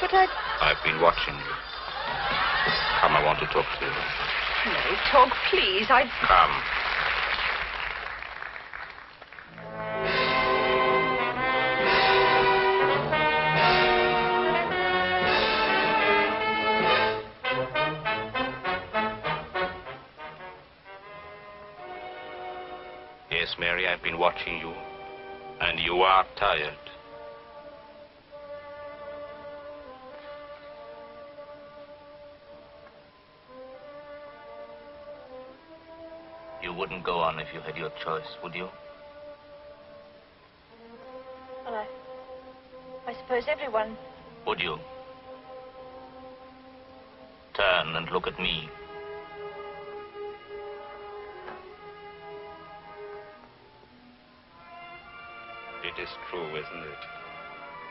But I've been watching you. Come, I want to talk to you. No, Torg, please, Come. Yes, Mary, I've been watching you. And you are tired. You wouldn't go on if you had your choice, would you? Well, I suppose everyone... Would you? Turn and look at me. It is true, isn't it?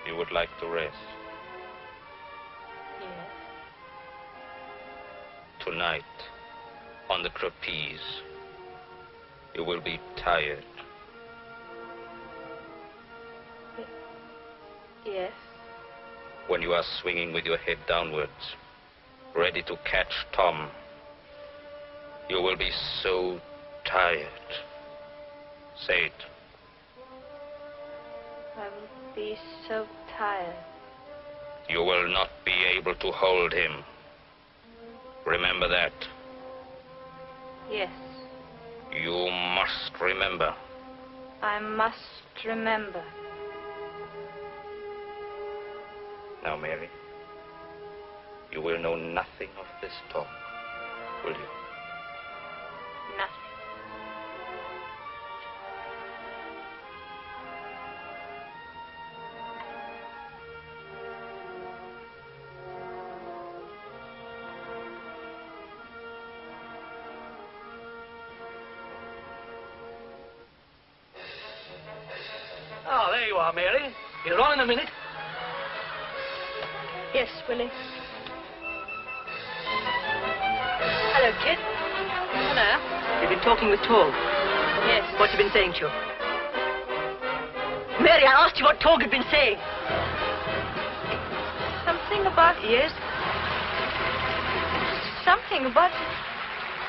You would like to rest. Yes. Tonight, on the trapeze, you will be tired. Yes. When you are swinging with your head downwards, ready to catch Tom, you will be so tired. Say it. I will be so tired. You will not be able to hold him. Remember that. Yes. You must remember. I must remember. Now, Mary, you will know nothing of this talk, will you? Nothing. Oh, there you are, Mary. You're on in a minute. Yes, Willie. Hello, kid. Hello. You've been talking with Torg. Yes. What you been saying to you? Mary, I asked you what Torg had been saying. Something about... Yes? Something about...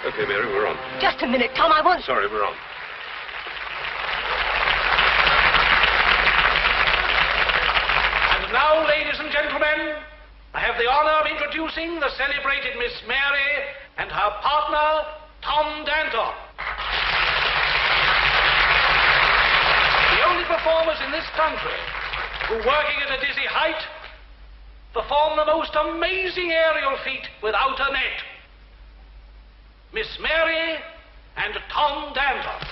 Okay, Mary, we're on. Just a minute, Tom, I want... Sorry, we're on. And now, ladies and gentlemen, I have the honor of introducing the celebrated Miss Mary and her partner, Tom Danton. The only performers in this country who, working at a dizzy height, perform the most amazing aerial feat without a net. Miss Mary and Tom Danton.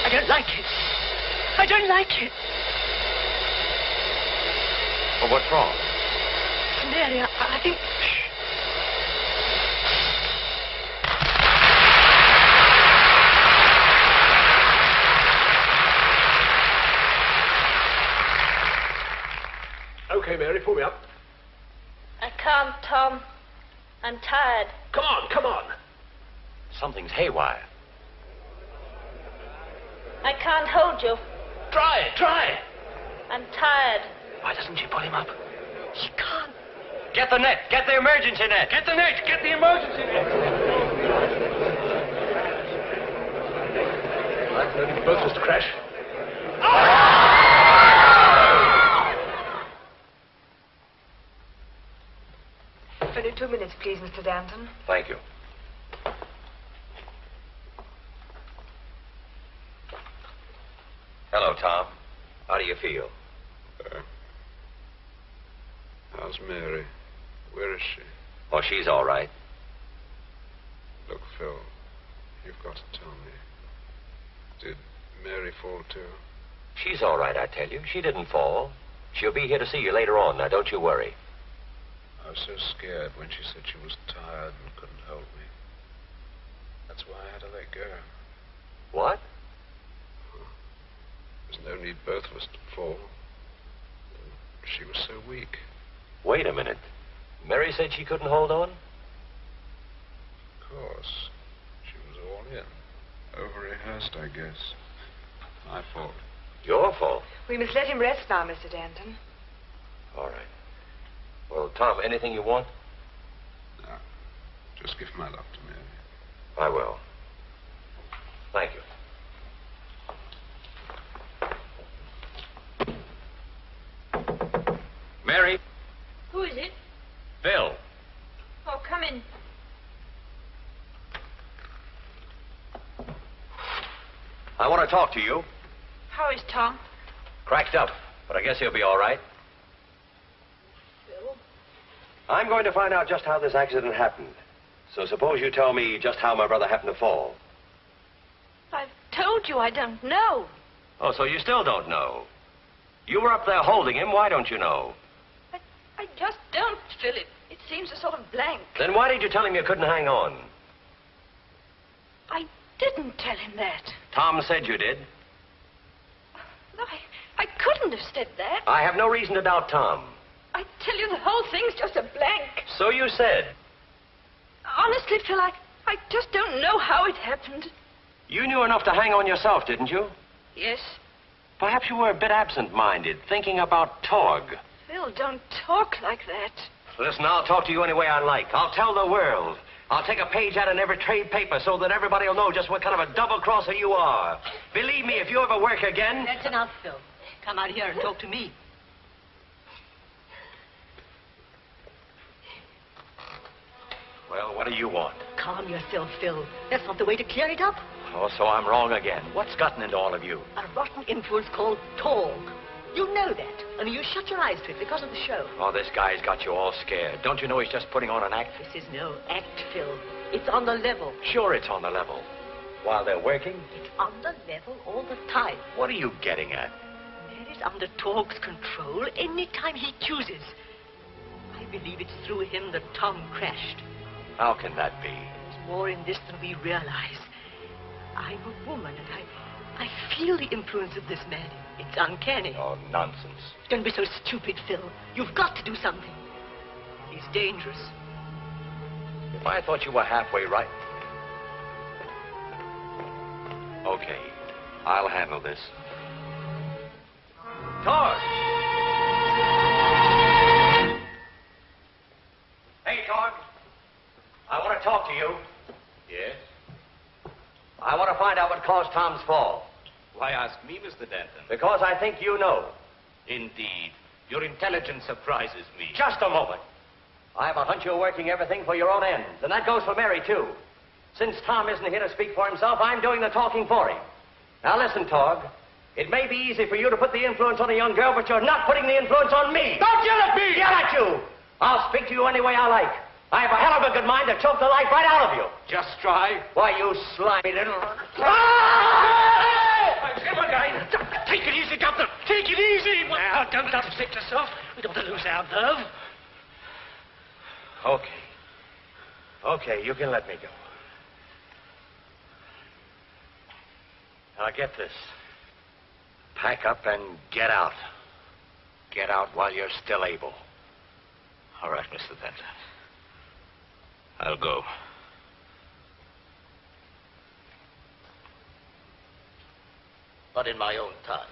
I don't like it. I don't like it. Well, what's wrong? Mary, I think... Okay, Mary, pull me up. I can't, Tom. I'm tired. Come on, come on. Something's haywire. I can't hold you. Try it, try it. I'm tired. Why doesn't she pull him up? She can't. Get the net. Get the emergency net. Get the net. Get the emergency net. Well, that's no need for both of us to crash. Only 2 minutes, please, Mr. Danton. Thank you. Hello, Tom. How do you feel? How's Mary? Where is she? Oh, she's all right. Look, Phil, you've got to tell me. Did Mary fall too? She's all right, I tell you. She didn't fall. She'll be here to see you later on. Now, don't you worry. I was so scared when she said she was tired and couldn't hold me. That's why I had to let go. What? There's no need both of us to fall. She was so weak. Wait a minute. Mary said she couldn't hold on? Of course. She was all in. Over-rehearsed, I guess. My fault. Your fault? We must let him rest now, Mr. Danton. All right. Well, Tom, anything you want? No. Just give my love to Mary. I will. Thank you. Mary? Who is it? Phil. Oh, come in. I want to talk to you. How is Tom? Cracked up, but I guess he'll be all right. Phil? I'm going to find out just how this accident happened. So suppose you tell me just how my brother happened to fall. I've told you I don't know. Oh, so you still don't know? You were up there holding him. Why don't you know? I just don't, Philip. It seems a sort of blank. Then why did you tell him you couldn't hang on? I didn't tell him that. Tom said you did. No, I couldn't have said that. I have no reason to doubt Tom. I tell you, the whole thing's just a blank. So you said. Honestly, Phil, I just don't know how it happened. You knew enough to hang on yourself, didn't you? Yes. Perhaps you were a bit absent-minded, thinking about Torg. Phil, don't talk like that. Listen, I'll talk to you any way I like. I'll tell the world. I'll take a page out in every trade paper so that everybody will know just what kind of a double-crosser you are. Believe me, if you ever work again... That's enough, Phil. Come out here and talk to me. Well, what do you want? Calm yourself, Phil. That's not the way to clear it up. Oh, so I'm wrong again. What's gotten into all of you? A rotten influence called Torg. You know that. Only you shut your eyes to it because of the show. Oh, this guy's got you all scared. Don't you know he's just putting on an act? This is no act, Phil. It's on the level. Sure, it's on the level. While they're working? It's on the level all the time. What are you getting at? Mary's under Torg's control anytime he chooses. I believe it's through him that Tom crashed. How can that be? There's more in this than we realize. I'm a woman, and I feel the influence of this man. It's uncanny. Oh, nonsense. Don't be so stupid, Phil. You've got to do something. He's dangerous. If I thought you were halfway right... Okay, I'll handle this. Torg! Hey, Torg. I want to talk to you. Yes? I want to find out what caused Tom's fall. Why ask me, Mr. Danton? Because I think you know. Indeed. Your intelligence surprises me. Just a moment. I have a hunch you're working everything for your own ends, and that goes for Mary, too. Since Tom isn't here to speak for himself, I'm doing the talking for him. Now listen, Torg. It may be easy for you to put the influence on a young girl, but you're not putting the influence on me. Don't yell at me! Yell at you! I'll speak to you any way I like. I have a hell of a good mind to choke the life right out of you. Just try. Why, you slimy little... Take it easy, Governor. Take it easy. Now, don't upset yourself. We don't want to lose our nerve. Okay. Okay, you can let me go. Now, get this. Pack up and get out. Get out while you're still able. All right, Mr. Danton. I'll go. But in my own time.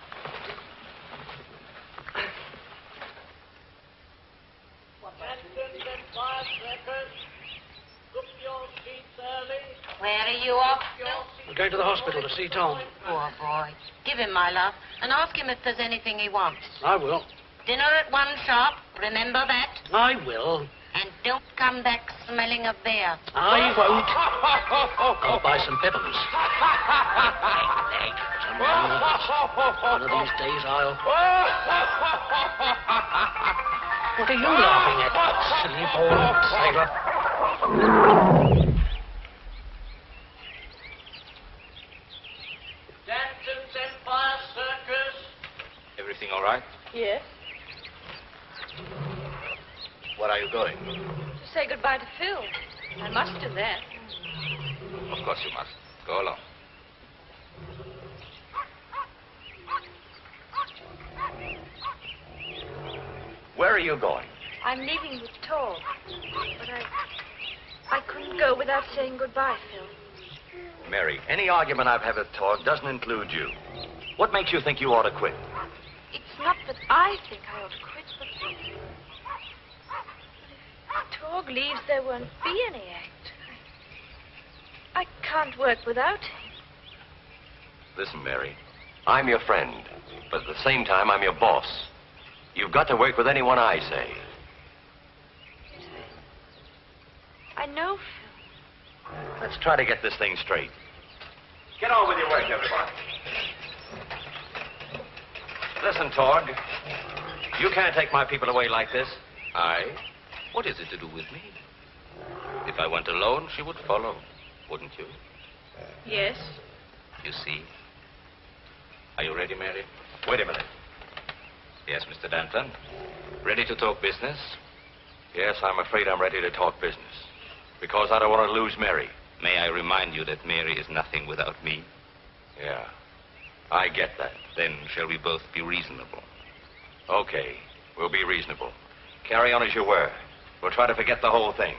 Where are you off to? We're going to the hospital to see Tom. Poor boy. Give him my love and ask him if there's anything he wants. I will. Dinner at 1 sharp. Remember that? I will. And don't come back smelling of beer. I won't. I'll buy some peppermints. One of these days I'll... What are you laughing at, silly bald sailor? Danton's Empire Circus. Everything all right? Yes. Where are you going? To say goodbye to Phil. I must do that. Of course you must. Go along. Where are you going? I'm leaving with Torg. But I couldn't go without saying goodbye, Phil. Mary, any argument I've had with Torg doesn't include you. What makes you think you ought to quit? It's not that I think I ought to quit, but if Torg leaves, there won't be any act. I can't work without him. Listen, Mary, I'm your friend, but at the same time, I'm your boss. You've got to work with anyone I say. I know, Phil. Let's try to get this thing straight. Get on with your work, everybody. Listen, Torg, you can't take my people away like this. I? What is it to do with me? If I went alone, she would follow, wouldn't you? Yes. You see? Are you ready, Mary? Wait a minute. Yes, Mr. Danton. Ready to talk business? Yes, I'm afraid I'm ready to talk business. Because I don't want to lose Mary. May I remind you that Mary is nothing without me? Yeah, I get that. Then shall we both be reasonable? Okay, we'll be reasonable. Carry on as you were. We'll try to forget the whole thing.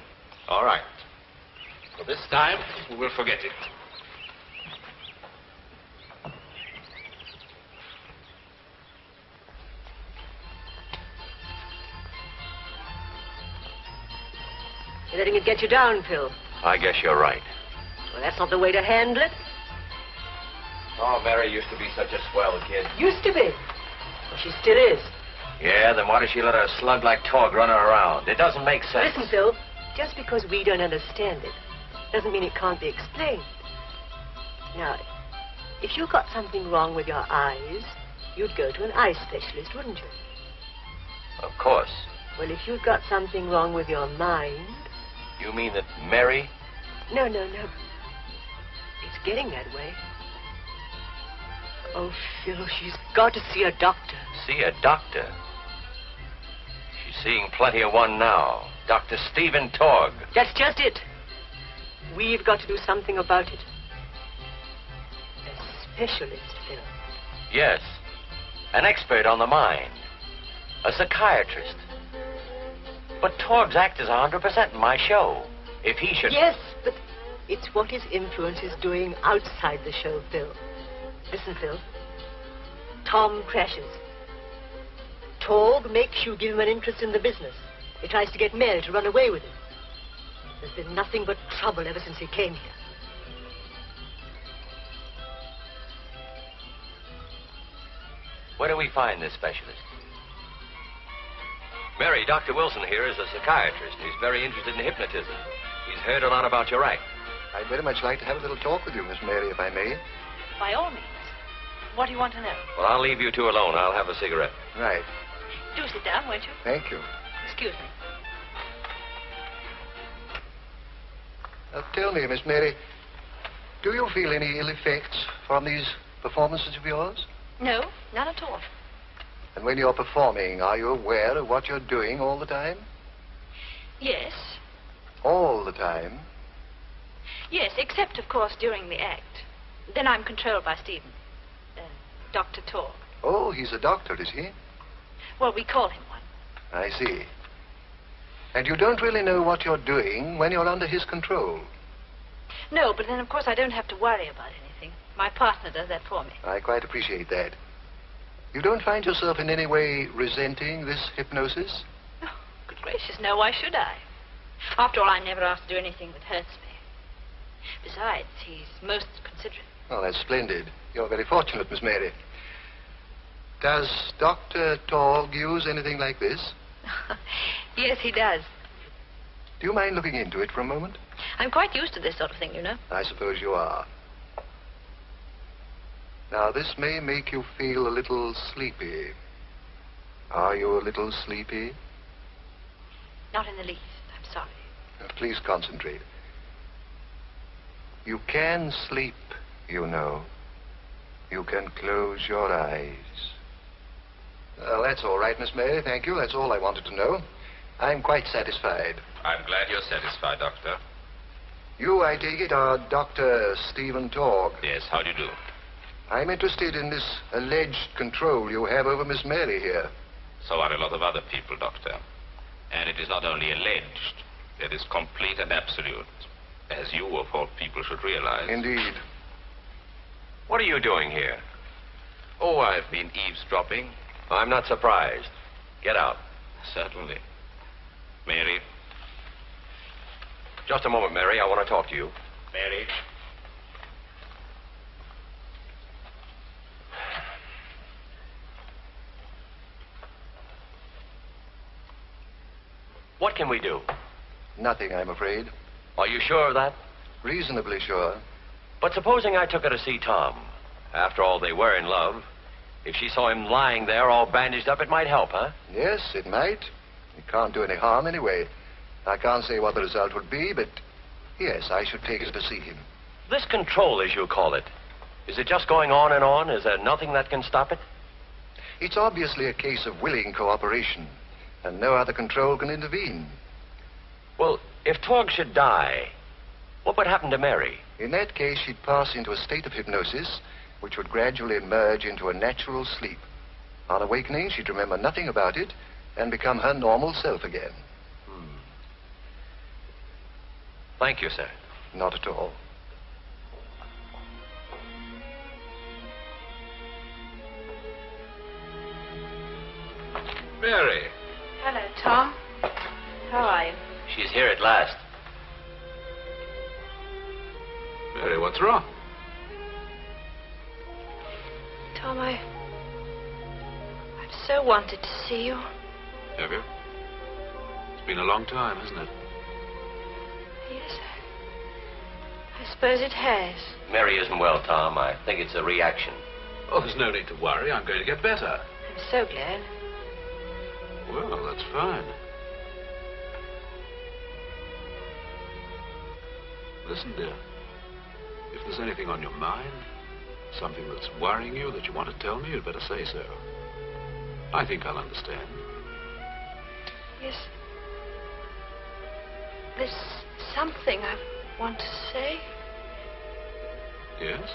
All right. For this time, we will forget it. You're letting it get you down, Phil. I guess you're right. Well, that's not the way to handle it. Oh, Mary used to be such a swell kid. Used to be. Well, she still is. Yeah, then why does she let a slug like Torg run her around? It doesn't make sense. Listen, Phil, just because we don't understand it doesn't mean it can't be explained. Now, if you got something wrong with your eyes, you'd go to an eye specialist, wouldn't you? Of course. Well, if you'd got something wrong with your mind... You mean that Mary... No. It's getting that way. Oh, Phil, she's got to see a doctor. See a doctor? She's seeing plenty of one now. Dr. Stephen Torg. That's just it. We've got to do something about it. A specialist, Phil. Yes. An expert on the mind. A psychiatrist. But Torg's act is 100% in my show. If he should... Yes, but it's what his influence is doing outside the show, Phil. Listen, Phil. Tom crashes. Torg makes you give him an interest in the business. He tries to get Mary to run away with him. There's been nothing but trouble ever since he came here. Where do we find this specialist? Mary, Dr. Wilson here is a psychiatrist. He's very interested in hypnotism. He's heard a lot about your act. I'd very much like to have a little talk with you, Miss Mary, if I may. By all means. What do you want to know? Well, I'll leave you two alone. I'll have a cigarette. Right. Do sit down, won't you? Thank you. Excuse me. Now, tell me, Miss Mary, do you feel any ill effects from these performances of yours? No, none at all. And when you're performing, are you aware of what you're doing all the time? Yes. All the time? Yes, except, of course, during the act. Then I'm controlled by Stephen. Dr. Torg. Oh, he's a doctor, is he? Well, we call him one. I see. And you don't really know what you're doing when you're under his control? No, but then, of course, I don't have to worry about anything. My partner does that for me. I quite appreciate that. You don't find yourself in any way resenting this hypnosis? Oh, good gracious, no, why should I? After all, I never asked to do anything that hurts me. Besides, he's most considerate. Oh, that's splendid. You're very fortunate, Miss Mary. Does Dr. Torg use anything like this? Yes, he does. Do you mind looking into it for a moment? I'm quite used to this sort of thing, you know. I suppose you are. Now, this may make you feel a little sleepy. Are you a little sleepy? Not in the least. I'm sorry. Please concentrate. You can sleep, you know. You can close your eyes. That's all right, Miss Mary. Thank you. That's all I wanted to know. I'm quite satisfied. I'm glad you're satisfied, Doctor. You, I take it, are Dr. Stephen Torg. Yes, how do you do? I'm interested in this alleged control you have over Miss Mary here. So are a lot of other people, Doctor. And it is not only alleged, it is complete and absolute, as you, of all people, should realize. Indeed. What are you doing here? Oh, I've been eavesdropping. I'm not surprised. Get out. Certainly. Mary? Just a moment, Mary. I want to talk to you. Mary? What can we do? Nothing, I'm afraid. Are you sure of that? Reasonably sure. But supposing I took her to see Tom. After all, they were in love. If she saw him lying there all bandaged up, it might help, huh? Yes, it might. It can't do any harm anyway. I can't say what the result would be, but yes, I should take her to see him. This control, as you call it, is it just going on and on? Is there nothing that can stop it? It's obviously a case of willing cooperation, and no other control can intervene. Well, if Torg should die, what would happen to Mary? In that case, she'd pass into a state of hypnosis, which would gradually merge into a natural sleep. On awakening, she'd remember nothing about it and become her normal self again. Thank you, sir. Not at all. Mary. Hello, Tom. How are you? She's here at last. Mary, what's wrong? Tom, I've so wanted to see you. Have you? It's been a long time, hasn't it? Yes, I suppose it has. Mary isn't well, Tom. I think it's a reaction. Oh, there's no need to worry. I'm going to get better. I'm so glad. Well, that's fine. Listen, dear. If there's anything on your mind, something that's worrying you that you want to tell me, you'd better say so. I think I'll understand. Yes. There's something I want to say. Yes?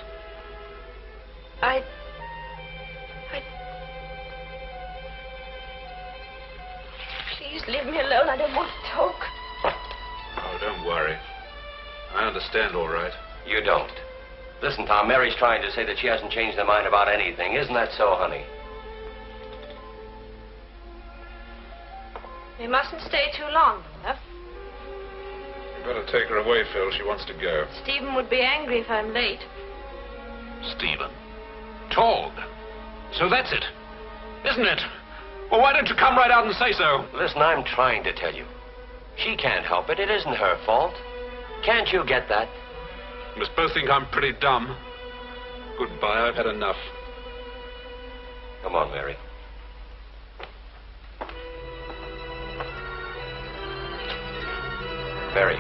Please leave me alone. I don't want to talk. Oh, don't worry. I understand all right. You don't. Listen, Tom, Mary's trying to say that she hasn't changed her mind about anything. Isn't that so, honey? We mustn't stay too long, love. You better take her away, Phil. She wants to go. Stephen would be angry if I'm late. Stephen? Torg? So that's it, isn't it? Well, why don't you come right out and say so? Listen, I'm trying to tell you. She can't help it. It isn't her fault. Can't you get that? You must both think I'm pretty dumb. Goodbye, I've had enough. Come on, Mary. Mary.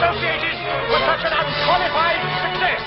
Associated with such an unqualified success.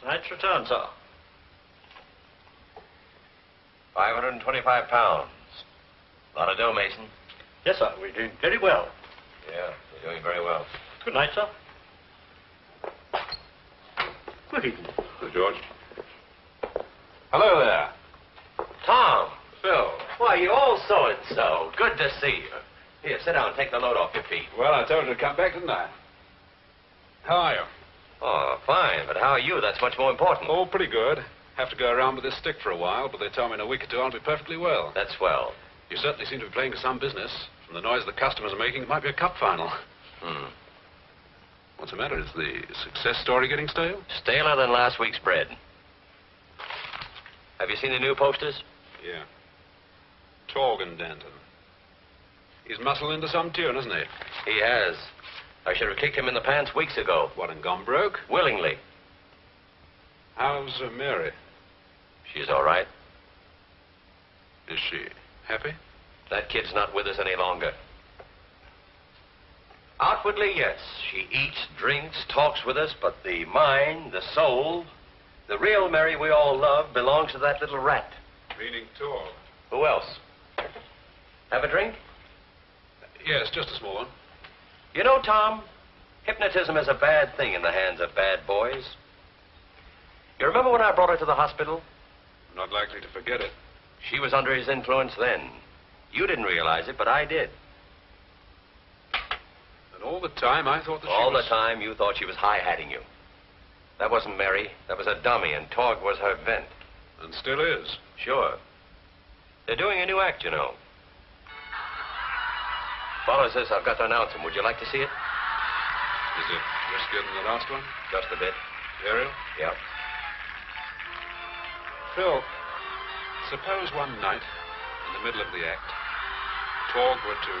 Tonight's return, sir. 525 pounds. Lot of dough, Mason. Yes, sir. We're doing very well. Yeah, you're doing very well. Good night, sir. Good evening. Hello, George. Hello there. Tom. Phil. Why, you old so-and-so. Good to see you. Here, sit down and take the load off your feet. Well, I told you to come back, didn't I? How are you? Oh, fine. But how are you? That's much more important. Oh, pretty good. Have to go around with this stick for a while, but they tell me in a week or two I'll be perfectly well. That's swell. You certainly seem to be playing to some business. From the noise the customers are making, it might be a cup final. What's the matter? Is the success story getting stale? Staler than last week's bread. Have you seen the new posters? Yeah. Torg and Danton. He's muscled into some tune, hasn't he? He has. I should have kicked him in the pants weeks ago. What, and gone broke? Willingly. How's Mary? She's all right. Is she happy? That kid's not with us any longer. Outwardly, yes. She eats, drinks, talks with us, but the mind, the soul, the real Mary we all love belongs to that little rat. Meaning Torg. Who else? Have a drink? Yes, just a small one. You know, Tom, hypnotism is a bad thing in the hands of bad boys. You remember when I brought her to the hospital? I'm not likely to forget it. She was under his influence then. You didn't realize it, but I did. And all the time I thought that all the time you thought she was high-hatting you. That wasn't Mary. That was a dummy, and Torg was her vent. And still is. Sure. They're doing a new act, you know. Follows this, I've got to announce him. Would you like to see it? Is it riskier than the last one? Just a bit. Ariel? Yeah. Phil, suppose one night, in the middle of the act, Torg were to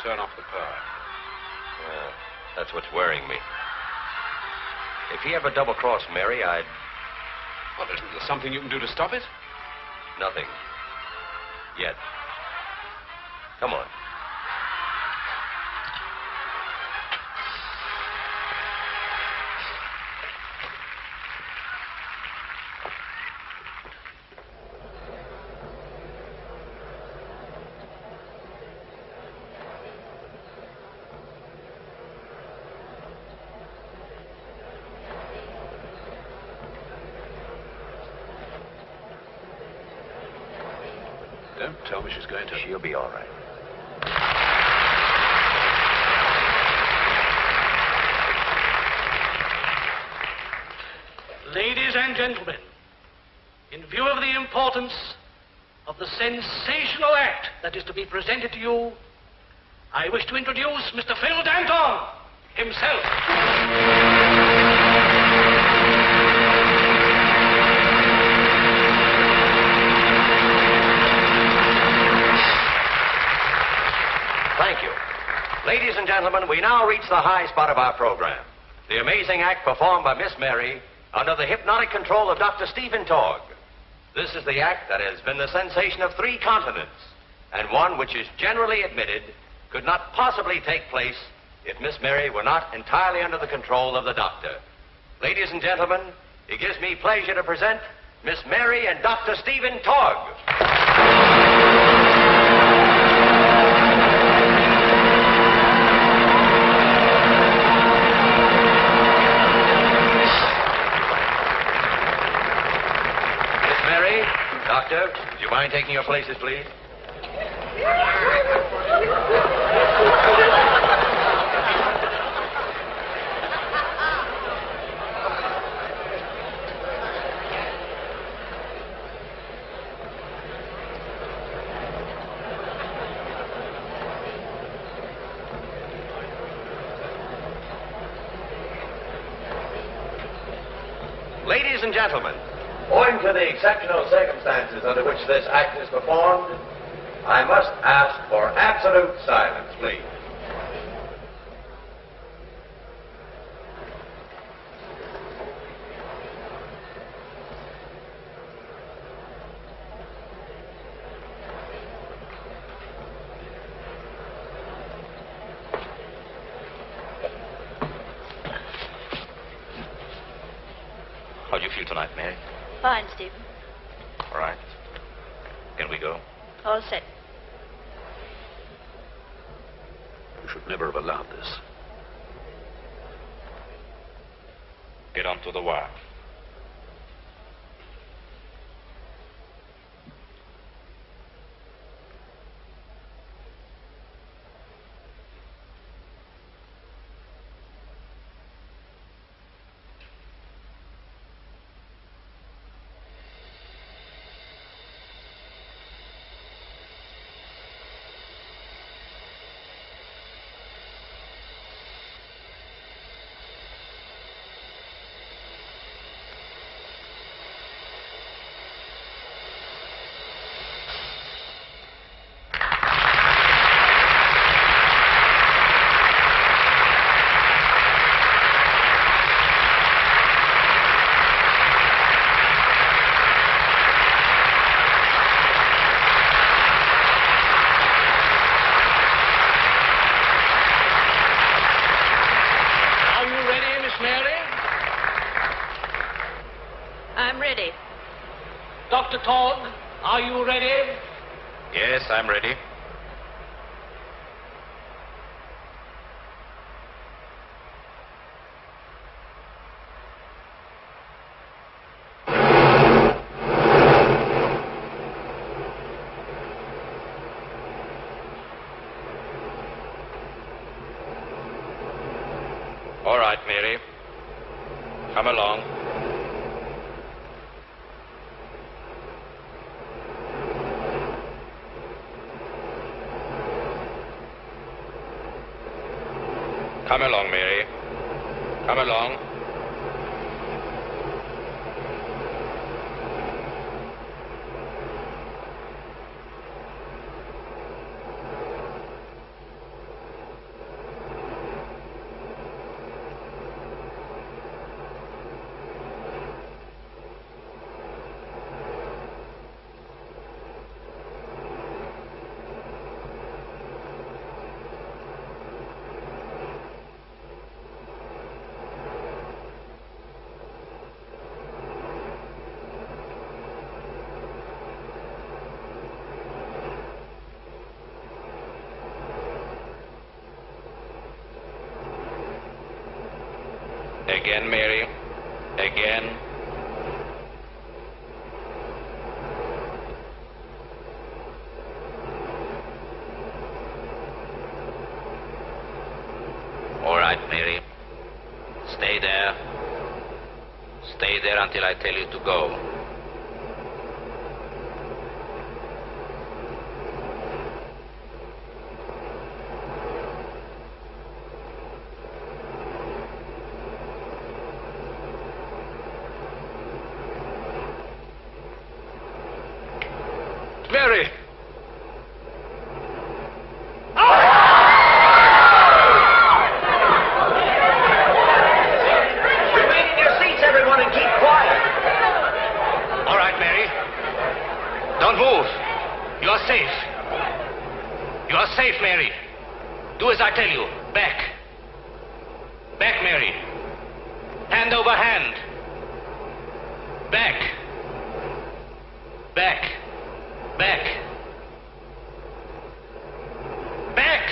turn off the power. Yeah, that's what's worrying me. If he ever double-crossed Mary, I'd... Well, isn't there something you can do to stop it? Nothing. Yet. Come on. Don't tell me she's going to... She'll be all right. Ladies and gentlemen, in view of the importance of the sensational act that is to be presented to you, I wish to introduce Mr. Phil Danton himself. Thank you. Ladies and gentlemen, we now reach the high spot of our program. The amazing act performed by Miss Mary under the hypnotic control of Dr. Stephen Torg. This is the act that has been the sensation of 3 continents, and one which is generally admitted could not possibly take place if Miss Mary were not entirely under the control of the doctor. Ladies and gentlemen, it gives me pleasure to present Miss Mary and Dr. Stephen Torg. Doctor, do you mind taking your places, please? Ladies and gentlemen, owing to the exceptional circumstances under which this act is performed, I must ask for absolute silence, please. do you feel tonight, Mary? Fine, Stephen. All right. Can we go? All set. You should never have allowed this. Get onto the wire. Dr. Torg, are you ready? Yes, I'm ready. All right, Mary. Come along. Come along, Mary. Come along. Again, Mary. Again. All right, Mary. Stay there. Stay there until I tell you to go. Mary! Remain in your seats, everyone, and keep quiet. All right, Mary. Don't move. You are safe. You are safe, Mary. Do as I tell you. Back. Back, Mary. Hand over hand. Back. Back. Back. Back.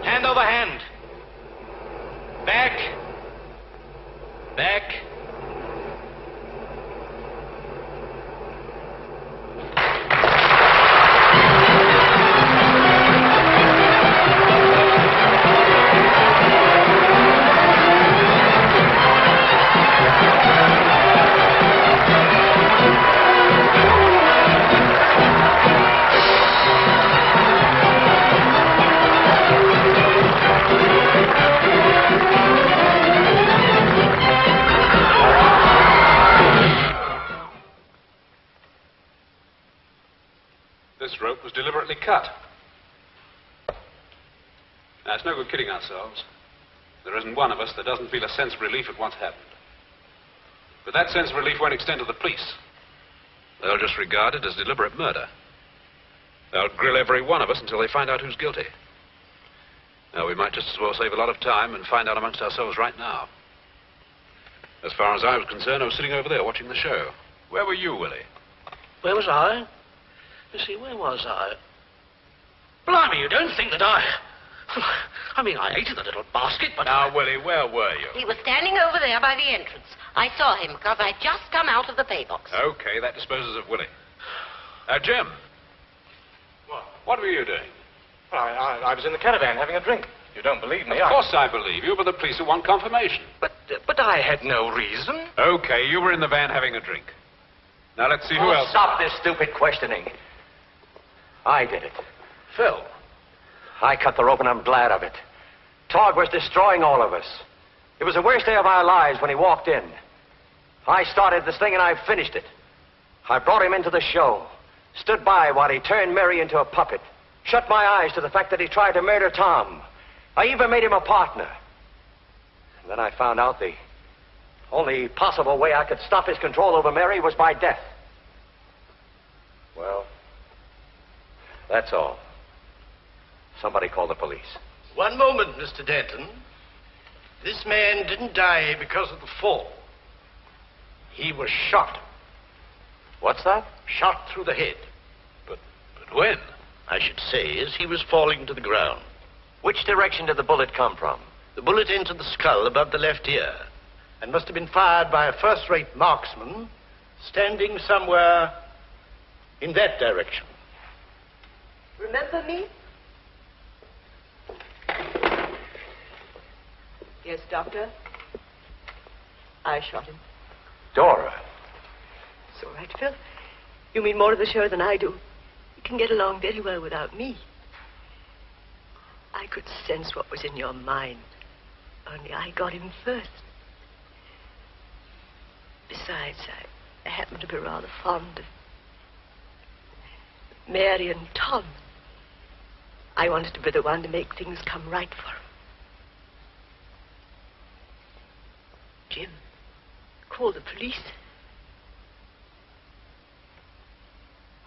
Hand over hand. Back. Back. This rope was deliberately cut. Now, it's no good kidding ourselves. There isn't one of us that doesn't feel a sense of relief at what's happened. But that sense of relief won't extend to the police. They'll just regard it as deliberate murder. They'll grill every one of us until they find out who's guilty. Now, we might just as well save a lot of time and find out amongst ourselves right now. As far as I was concerned, I was sitting over there watching the show. Where were you, Willie? Where was I? You see, where was I? Blimey, you don't think that I mean, I ate in the little basket, but... Now, Willie, where were you? He was standing over there by the entrance. I saw him because I'd just come out of the pay box. Okay, that disposes of Willie. Jim. What were you doing? Well, I was in the caravan having a drink. You don't believe me, Of course I believe you, but the police will want confirmation. But I had no reason. Okay, you were in the van having a drink. Now, let's see who else... Stop this stupid questioning. I did it. Phil. I cut the rope, and I'm glad of it. Torg was destroying all of us. It was the worst day of our lives when he walked in. I started this thing, and I finished it. I brought him into the show, stood by while he turned Mary into a puppet, shut my eyes to the fact that he tried to murder Tom. I even made him a partner. And then I found out the only possible way I could stop his control over Mary was by death. Well, that's all. Somebody call the police. One moment, Mr. Danton. This man didn't die because of the fall. He was shot. What's that? Shot through the head. But when? I should say as he was falling to the ground. Which direction did the bullet come from? The bullet entered the skull above the left ear and must have been fired by a first-rate marksman standing somewhere in that direction. Remember me? Yes, Doctor. I shot him. Dora. It's all right, Phil. You mean more to the show than I do. You can get along very well without me. I could sense what was in your mind. Only I got him first. Besides, I happen to be rather fond of Mary and Tom. I wanted to be the one to make things come right for him. Jim, call the police.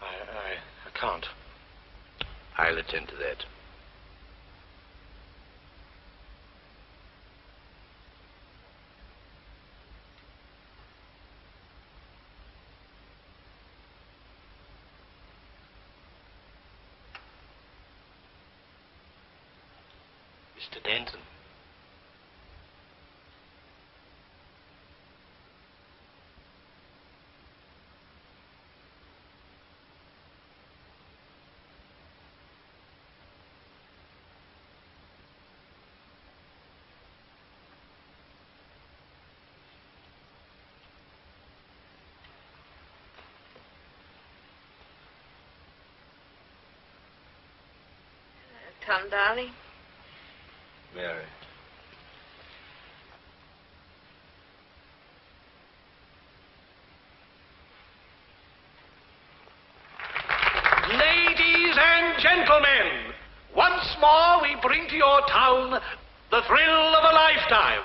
I can't. I'll attend to that. Mr. Danton. Tom, darling. Mary. Ladies and gentlemen, once more we bring to your town the thrill of a lifetime.